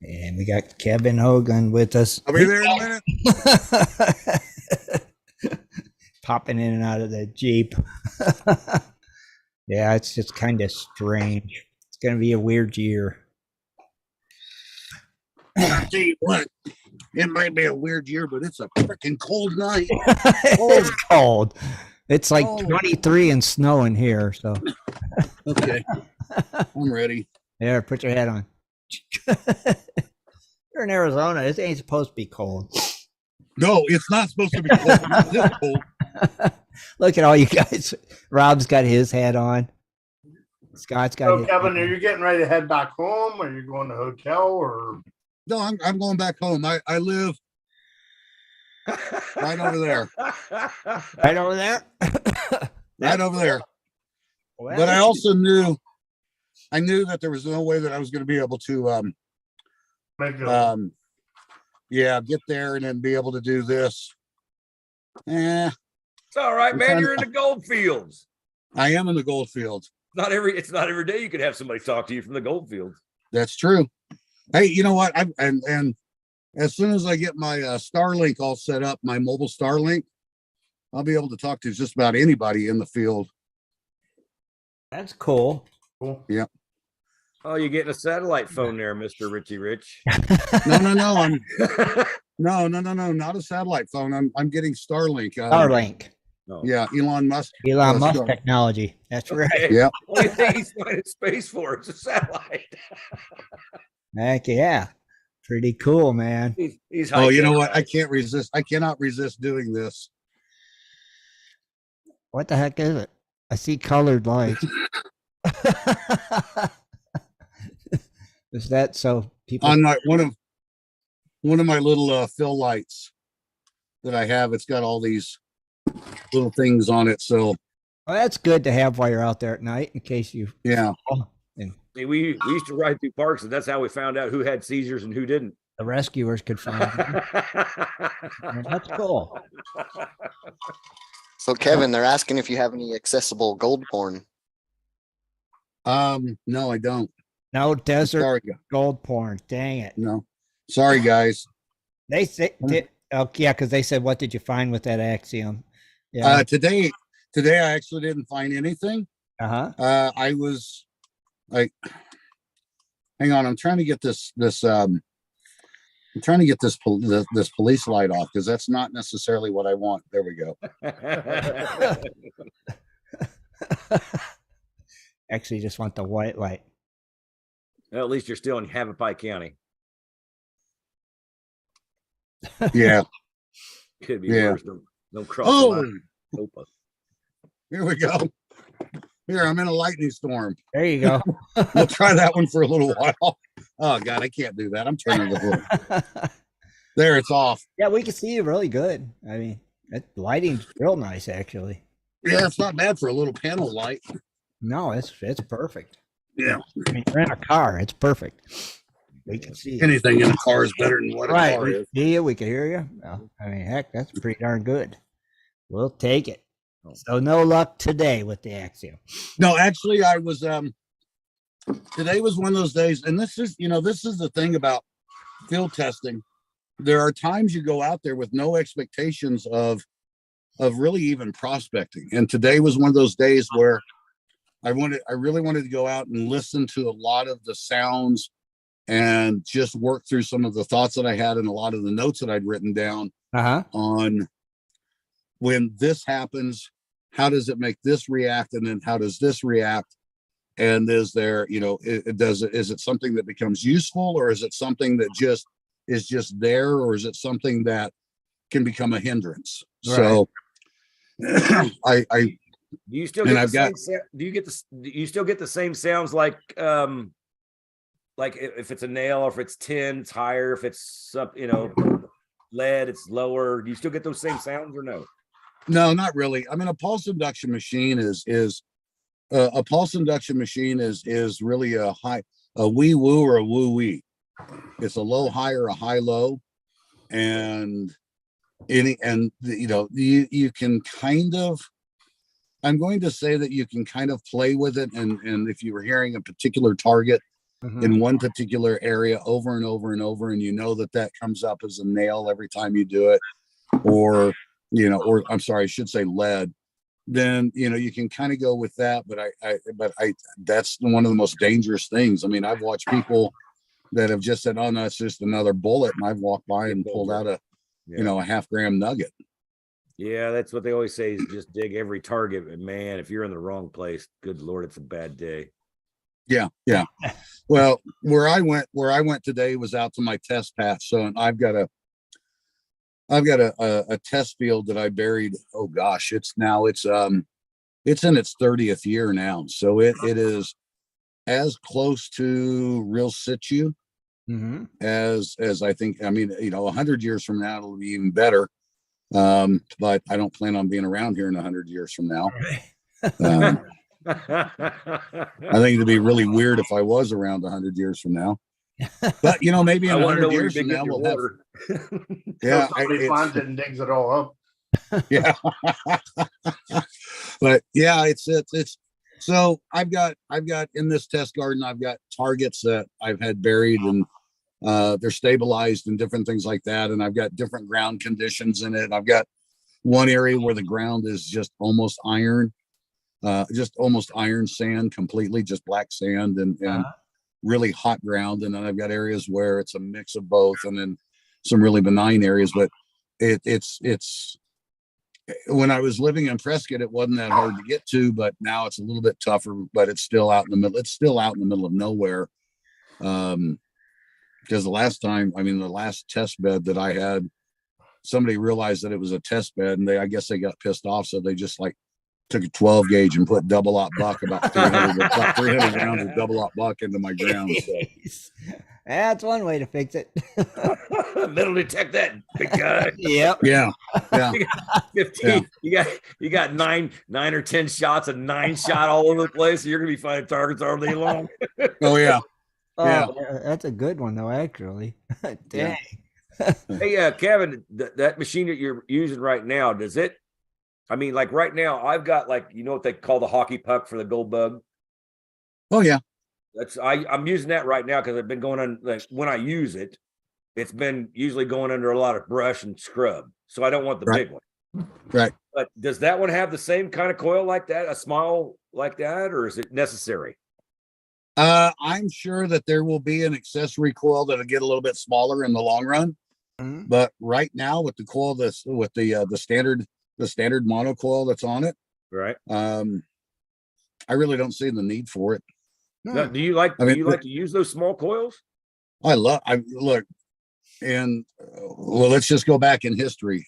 And we got Kevin Hoagland with us. I'll be there in a minute. Popping in and out of the Jeep. Yeah, it's just kind of strange. It's going to be a weird year. I'll tell you what, it might be a weird year, but it's a freaking cold night. It's cold. It's like 23 and snowing here. So, okay, I'm ready. There, put your hat on. You're in Arizona. It ain't supposed to be cold. No, it's not supposed to be cold. It's this cold. Look at all you guys. Rob's got his hat on. Scott's got his. Kevin, are you getting ready to head back home? Or are you going to hotel? Or No, I'm going back home. I live right over there. Right over there? Right over there. Well, But I also knew that there was no way that I was going to be able to get there and then be able to do this. It's all right, man. You're in the gold fields. I am in the gold fields. It's not every day you can have somebody talk to you from the gold fields. That's true. Hey, you know what? And as soon as I get my Starlink all set up, my mobile Starlink, I'll be able to talk to just about anybody in the field. That's cool. Yeah. Oh, you're getting a satellite phone there, Mr. Richie Rich. No. No, not a satellite phone. I'm getting Starlink. Starlink. No. Yeah, Elon Musk. Elon Musk technology. That's right. Okay. Yeah. Only thing he's finding space for is a satellite. Heck yeah. Pretty cool, man. He's Oh, you know high-tech what? guy. I can't resist. I cannot resist doing this. What the heck is it? I see colored lights. Is that so people On my one of my little fill lights that I have, it's got all these little things on it. So well, that's good to have while you're out there at night in case you yeah. And See, we used to ride through parks, and that's how we found out who had seizures and who didn't. the rescuers could find them. And that's cool. So Kevin, they're asking if you have any accessible gold porn. No, I don't. No desert Sorry. gold porn. Dang it. No. Sorry, guys. They say oh yeah, because they said, what did you find with that axiom? Yeah. Today I actually didn't find anything. I was like, hang on, I'm trying to get this police light off because that's not necessarily what I want. There we go. Actually, just want the white light. Well, at least you're still in Yavapai County. Yeah. Could be Yeah. worse. Don't cross. Oh, the line. here we go. Here, I'm in a lightning storm. There you go. We'll try that one for a little while. Oh God, I can't do that. I'm turning the hood. There, it's off. Yeah, we can see you really good. I mean, that lighting's real nice, actually. Yeah, it's not bad for a little panel light. No, it's perfect. Yeah. I mean, you're in a car. It's perfect. We can see you. Anything in a car is better than what a Right. car We is. can see you. We can hear you. Well, I mean, heck, that's pretty darn good. We'll take it. So no luck today with the axiom. No, actually, I was today was one of those days, and this is the thing about field testing. There are times you go out there with no expectations of really even prospecting. And today was one of those days where I really wanted to go out and listen to a lot of the sounds and just work through some of the thoughts that I had and a lot of the notes that I'd written down on when this happens, how does it make this react? And then how does this react? And is there, is it something that becomes useful, or is it something that just is just there, or is it something that can become a hindrance? Right. So do you still get do you still get the same sounds like if it's a nail, or if it's tin, it's higher, if it's up, lead, it's lower. Do you still get those same sounds or no? No, not really. I mean, a pulse induction machine is really a wee woo or a woo wee. It's a low high or a high low, and you can kind of, I'm going to say that you can kind of play with it, and if you were hearing a particular target in one particular area over and over and over, and that comes up as a nail every time you do it, or I'm sorry, I should say lead, then you can kind of go with that. But I that's one of the most dangerous things. I mean, I've watched people that have just said, oh no, it's just another bullet, and I've walked by and pulled out a half-gram nugget. Yeah, that's what they always say, is just dig every target. And man, if you're in the wrong place, good Lord, it's a bad day. Yeah. Well, where I went today was out to my test pass. So I've got a test field that I buried. Oh gosh, it's in its 30th year now. So it is as close to real situ as I think. I mean, 100 years from now, it'll be even better. But I don't plan on being around here in 100 years from now. I think it'd be really weird if I was around 100 years from now. But maybe in 100 years from now we'll have. Yeah, somebody finds it and digs it all up. Yeah, but yeah, it's so I've got in this test garden, I've got targets that I've had buried, and they're stabilized and different things like that, and I've got different ground conditions in it. I've got one area where the ground is just almost iron sand, completely just black sand, and really hot ground, and then I've got areas where it's a mix of both, and then some really benign areas. But it's when I was living in Prescott, it wasn't that hard to get to, but now it's a little bit tougher. But it's still out in the middle. It's still out in the middle of nowhere. because the last test bed that I had, somebody realized that it was a test bed, and I guess they got pissed off, so they just like took a 12 gauge and put double aught buck about 300 rounds of double aught buck into my ground. So. That's one way to fix it. Metal detect that, big guy. Yep. Yeah. You got 15. Yeah. You got nine or 10 shots, and 9-shot all over the place. So you're gonna be finding targets all day long. Oh yeah. Yeah. That's a good one though, actually. Dang. Yeah. Hey, Kevin, that machine that you're using right now, does it? I mean, like right now, I've got like, you know what they call the hockey puck for the gold bug? Oh yeah. I'm using that right now because I've been going on, like when I use it, it's been usually going under a lot of brush and scrub. So I don't want the big one. Right. But does that one have the same kind of coil like that, a small like that, or is it necessary? I'm sure that there will be an accessory coil that'll get a little bit smaller in the long run. Mm-hmm. But right now with the coil with the standard monocoil that's on it, right? I really don't see the need for it. Now, do you like to use those small coils? Look, and well, let's just go back in history.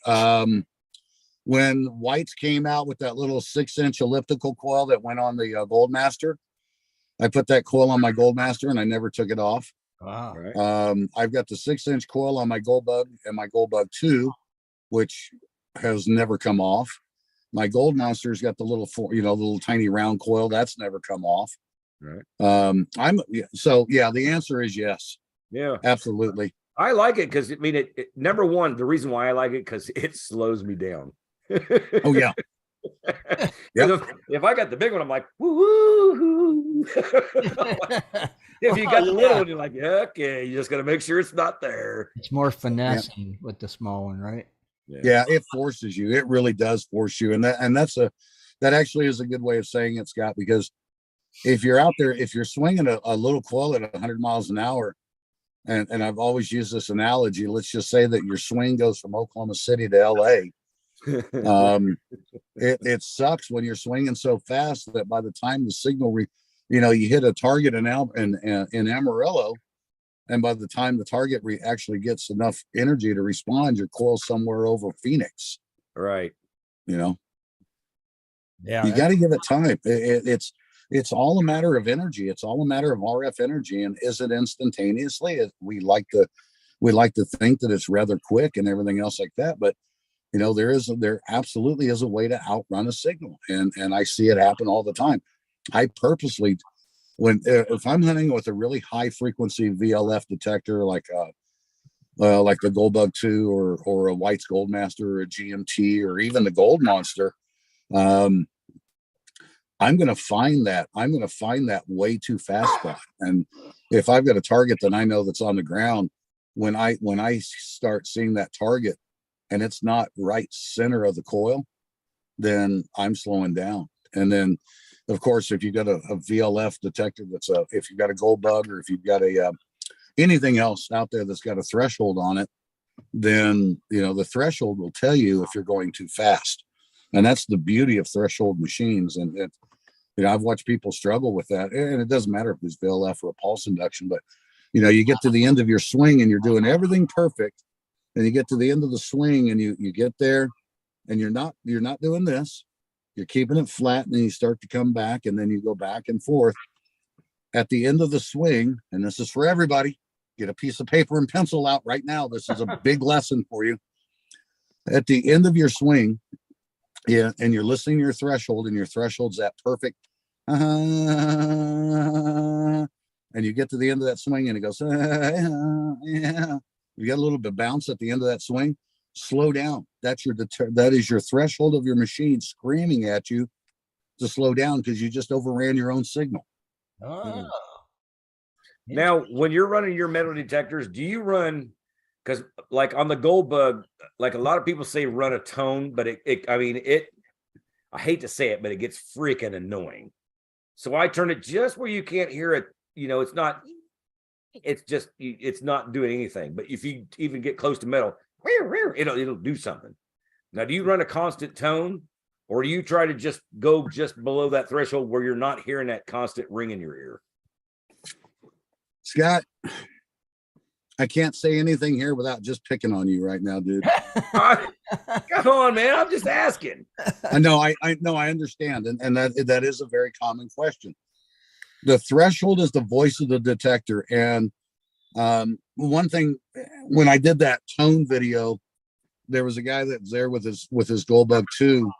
When Whites came out with that little 6-inch elliptical coil that went on the Goldmaster, I put that coil on my Goldmaster and I never took it off. Wow. Right. I've got the 6-inch coil on my Goldbug and my Goldbug 2, which has never come off. My Gold Monster's got the little tiny round coil that's never come off. Right. The answer is yes. Yeah, absolutely. I like it because number one, the reason why I like it because it slows me down. Oh yeah. Yep. If I got the big one, I'm like, woo. If you got the little one, you're like, yeah, okay, you just got to make sure it's not there. It's more finessing with the small one, right? Yeah, it forces you. It really does force you, and that actually is a good way of saying it, Scott. Because if you're out there, if you're swinging a little coil at 100 miles an hour, and I've always used this analogy. Let's just say that your swing goes from Oklahoma City to LA. It sucks when you're swinging so fast that by the time the signal, you hit a target in Amarillo, and by the time the target actually gets enough energy to respond, your coil's somewhere over Phoenix. Right. Yeah. You got to give it time. It's all a matter of energy. It's all a matter of RF energy. And is it instantaneously? We like to think that it's rather quick and everything else like that. But there absolutely is a way to outrun a signal. And I see it happen all the time. I purposely, if I'm hunting with a really high frequency VLF detector, like the Goldbug 2 or a White's Goldmaster or a GMT or even the Gold Monster, I'm going to find that way too fast spot. And if I've got a target that I know that's on the ground, when I start seeing that target and it's not right center of the coil, then I'm slowing down. And then of course, if you've got a VLF detector if you've got a Goldbug or if you've got anything else out there that's got a threshold on it, then the threshold will tell you if you're going too fast. And that's the beauty of threshold machines. And I've watched people struggle with that. And it doesn't matter if it's VLF or a pulse induction, but you get to the end of your swing and you're doing everything perfect. And you get to the end of the swing and you get there and you're not doing this. You're keeping it flat, and then you start to come back, and then you go back and forth. At the end of the swing, and this is for everybody, get a piece of paper and pencil out right now. This is a big lesson for you. At the end of your swing, and you're listening to your threshold, and your threshold's that perfect, and you get to the end of that swing, and it goes, yeah. You got a little bit of bounce at the end of that swing. Slow down. That is your threshold of your machine screaming at you to slow down because you just overran your own signal. Oh. Now, when you're running your metal detectors, do you run? Because like on the Goldbug, like a lot of people say run a tone, but I hate to say it, but it gets freaking annoying. So I turn it just where you can't hear it. It's not doing anything. But if you even get close to metal, it'll do something. Now, do you run a constant tone, or do you try to just go just below that threshold where you're not hearing that constant ring in your ear? Scott, I can't say anything here without just picking on you right now, dude. Come on, man. I'm just asking. I know, I know, I understand. And that is a very common question. The threshold is the voice of the detector. And one thing, when I did that tone video, there was a guy that was there with his gold bug too.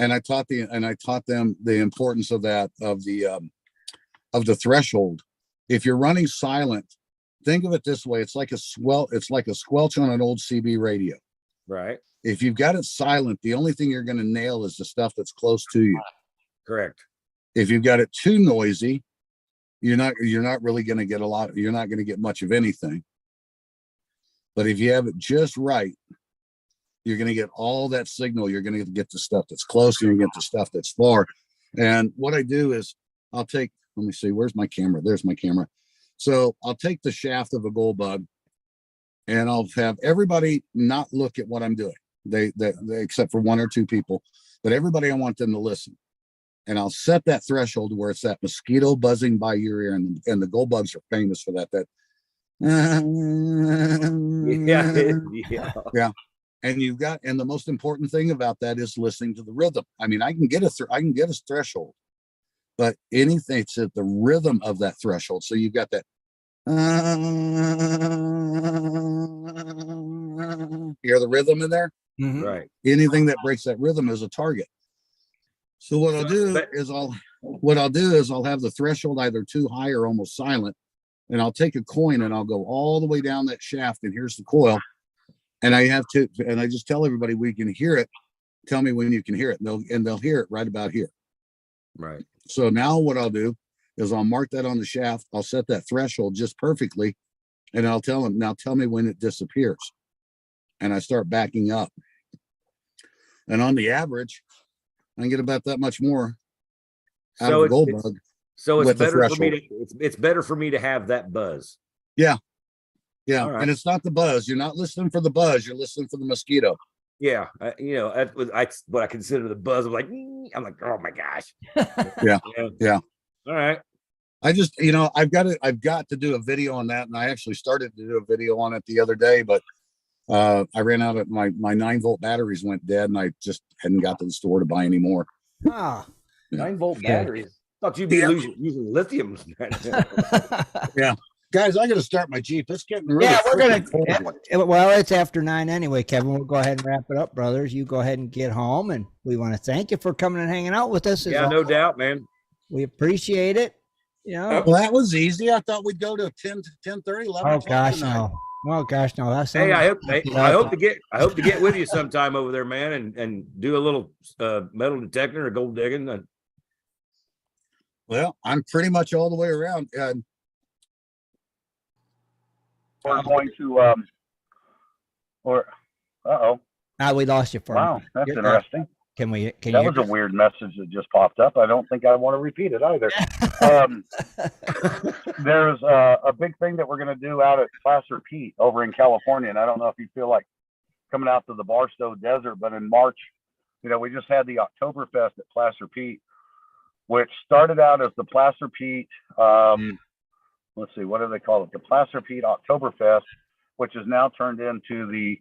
And I taught them the importance of that, of the threshold. If you're running silent, think of it this way. It's like a squelch on an old CB radio. Right. If you've got it silent, the only thing you're going to nail is the stuff that's close to you. Correct. If you've got it too noisy, you're not really going to get you're not going to get much of anything. But if you have it just right, you're going to get all that signal. You're going to get the stuff that's close, and you get the stuff that's far. And what I do is I'll take, let me see, where's my camera? There's my camera. So I'll take the shaft of a gold bug and I'll have everybody not look at what I'm doing. They except for one or two people, but everybody, I want them to listen. And I'll set that threshold where it's that mosquito buzzing by your ear, and the gold bugs are famous for that. Yeah. And the most important thing about that is listening to the rhythm. I mean, I can get a threshold, but anything, it's at the rhythm of that threshold. So you've got that. Hear the rhythm in there? Mm-hmm. Right. Anything that breaks that rhythm is a target. So what I'll do is I'll have the threshold either too high or almost silent, and I'll take a coin and I'll go all the way down that shaft, and here's the coil. And I just tell everybody, we can hear it. Tell me when you can hear it. And they'll hear it right about here. Right. So now what I'll do is I'll mark that on the shaft. I'll set that threshold just perfectly. And I'll tell them, now tell me when it disappears. And I start backing up. And on the average, I get about that much more out of a gold bug. So it's better for me it's better for me to have that buzz. Yeah. Yeah. Right. And it's not the buzz. You're not listening for the buzz. You're listening for the mosquito. Yeah. That's what I consider the buzz. I'm like, oh my gosh. Yeah. All right. I just, I've got to do a video on that. And I actually started to do a video on it the other day, but I ran out of my 9-volt batteries went dead, and I just hadn't got to the store to buy any more. 9-volt batteries. Thought you'd be using lithium. Yeah. Guys, I got to start my Jeep. It's getting really well, it's after 9 anyway, Kevin. We'll go ahead and wrap it up, brothers. You go ahead and get home, and we want to thank you for coming and hanging out with us. Yeah, no doubt, man. We appreciate it. Well, that was easy. I thought we'd go to 10:30, 11. Oh gosh, no. Oh gosh, no. That's hey, I hope to get with you sometime over there, man, and do a little metal detecting or gold digging. Well, I'm pretty much all the way around. We're going to we lost you for wow, that's interesting. Can that was a weird message that just popped up. I don't think I want to repeat it either. There's a big thing that we're going to do out at Placer Pete over in California, and I don't know if you feel like coming out to the Barstow Desert, but in March, we just had the Oktoberfest at Placer Pete, which started out as the Placer Pete. Let's see, what do they call it? The Placer Pete Oktoberfest, which is now turned into the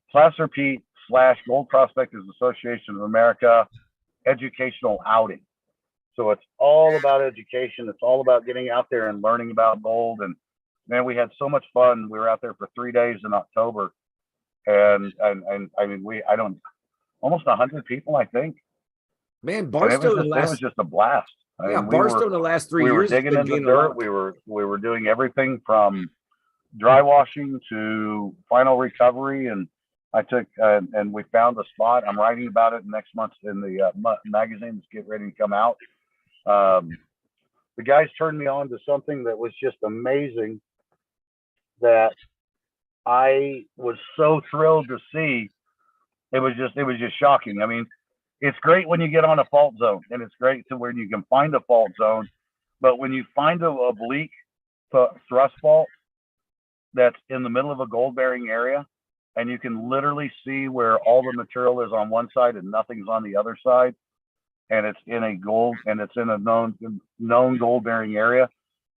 Placer Pete / Gold Prospectors Association of America educational outing. So it's all about education. It's all about getting out there and learning about gold. And man, we had so much fun. We were out there for 3 days in October, and I mean, almost 100 people, I think. Man, Barstow it was just a blast. Barstow in the last 3 years. We were digging in the dirt. We were doing everything from dry washing to final recovery, and I took and we found a spot. I'm writing about it next month in the magazine that's getting ready to come out. The guys turned me on to something that was just amazing, that I was so thrilled to see. It was just shocking. I mean, it's great when you get on a fault zone, and it's great to where you can find a fault zone, but when you find a oblique thrust fault that's in the middle of a gold bearing area, and you can literally see where all the material is on one side and nothing's on the other side, and it's in a known gold bearing area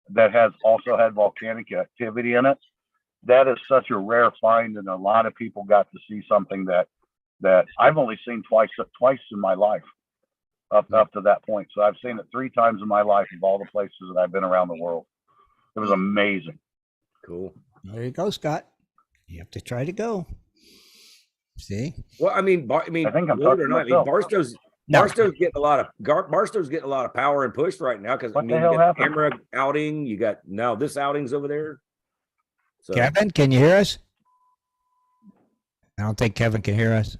that has also had volcanic activity in it. that is such a rare find, and a lot of people got to see something that I've only seen twice in my life up to that point. So I've seen it 3 times in my life of all the places that I've been around the world. It was amazing. Cool. There you go, Scott. You have to try to go. See? Well, I think I'm talking to myself. Barstow's getting a lot of power and push right now because What the you hell got happened? camera outing, you got now this outing's over there. So Kevin, can you hear us? I don't think Kevin can hear us.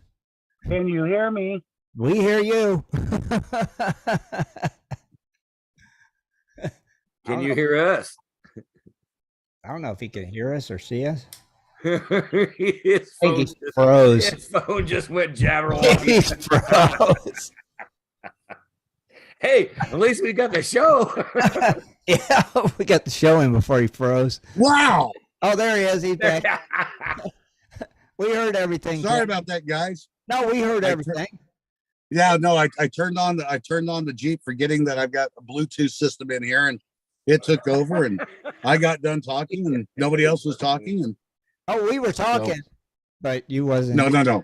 Can you hear me? We hear you. can you hear us? I don't know if he can hear us or see us. His I think he froze. His phone just went jabberwocky. He froze. Hey, at least we got the show. Yeah, we got the show in before he froze. Wow. Oh, there he is. He's back. We heard everything. Sorry about that, guys. No, we heard everything. Yeah, no, I turned on the Jeep, forgetting that I've got a Bluetooth system in here, and it took over, and I got done talking, and nobody else was talking, and we were talking, but you wasn't. No.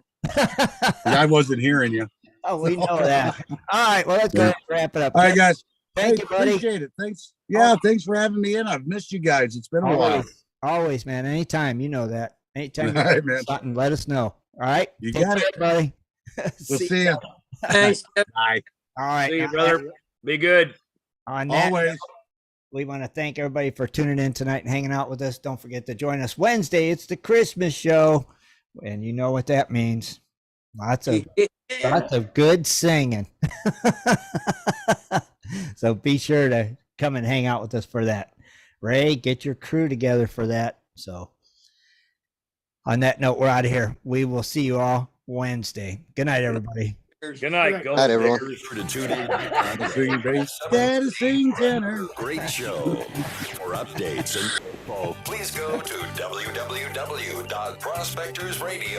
I wasn't hearing you. Oh, we know that. All right, well, let's go ahead and wrap it up. All right, guys. Thank you, buddy. Appreciate it. Thanks. Yeah, thanks for having me in. I've missed you guys. It's been a while. Always, man. Anytime, you know that. Anytime, All right, man. something, let us know. All right, You got it, buddy. We'll see you. Thanks. Bye. All right, See you, brother. Be good. On that, Always. we want to thank everybody for tuning in tonight and hanging out with us. Don't forget to join us Wednesday. It's the Christmas show, and you know what that means. Lots of good singing. So be sure to come and hang out with us for that. Ray, get your crew together for that. So on that note, we're out of here. We will see you all Wednesday. Good night, everybody. Good night. Good night, everyone. Sure to tune in. Dancing tenor. Great show. For updates and info, please go to www.prospectorsradio.com.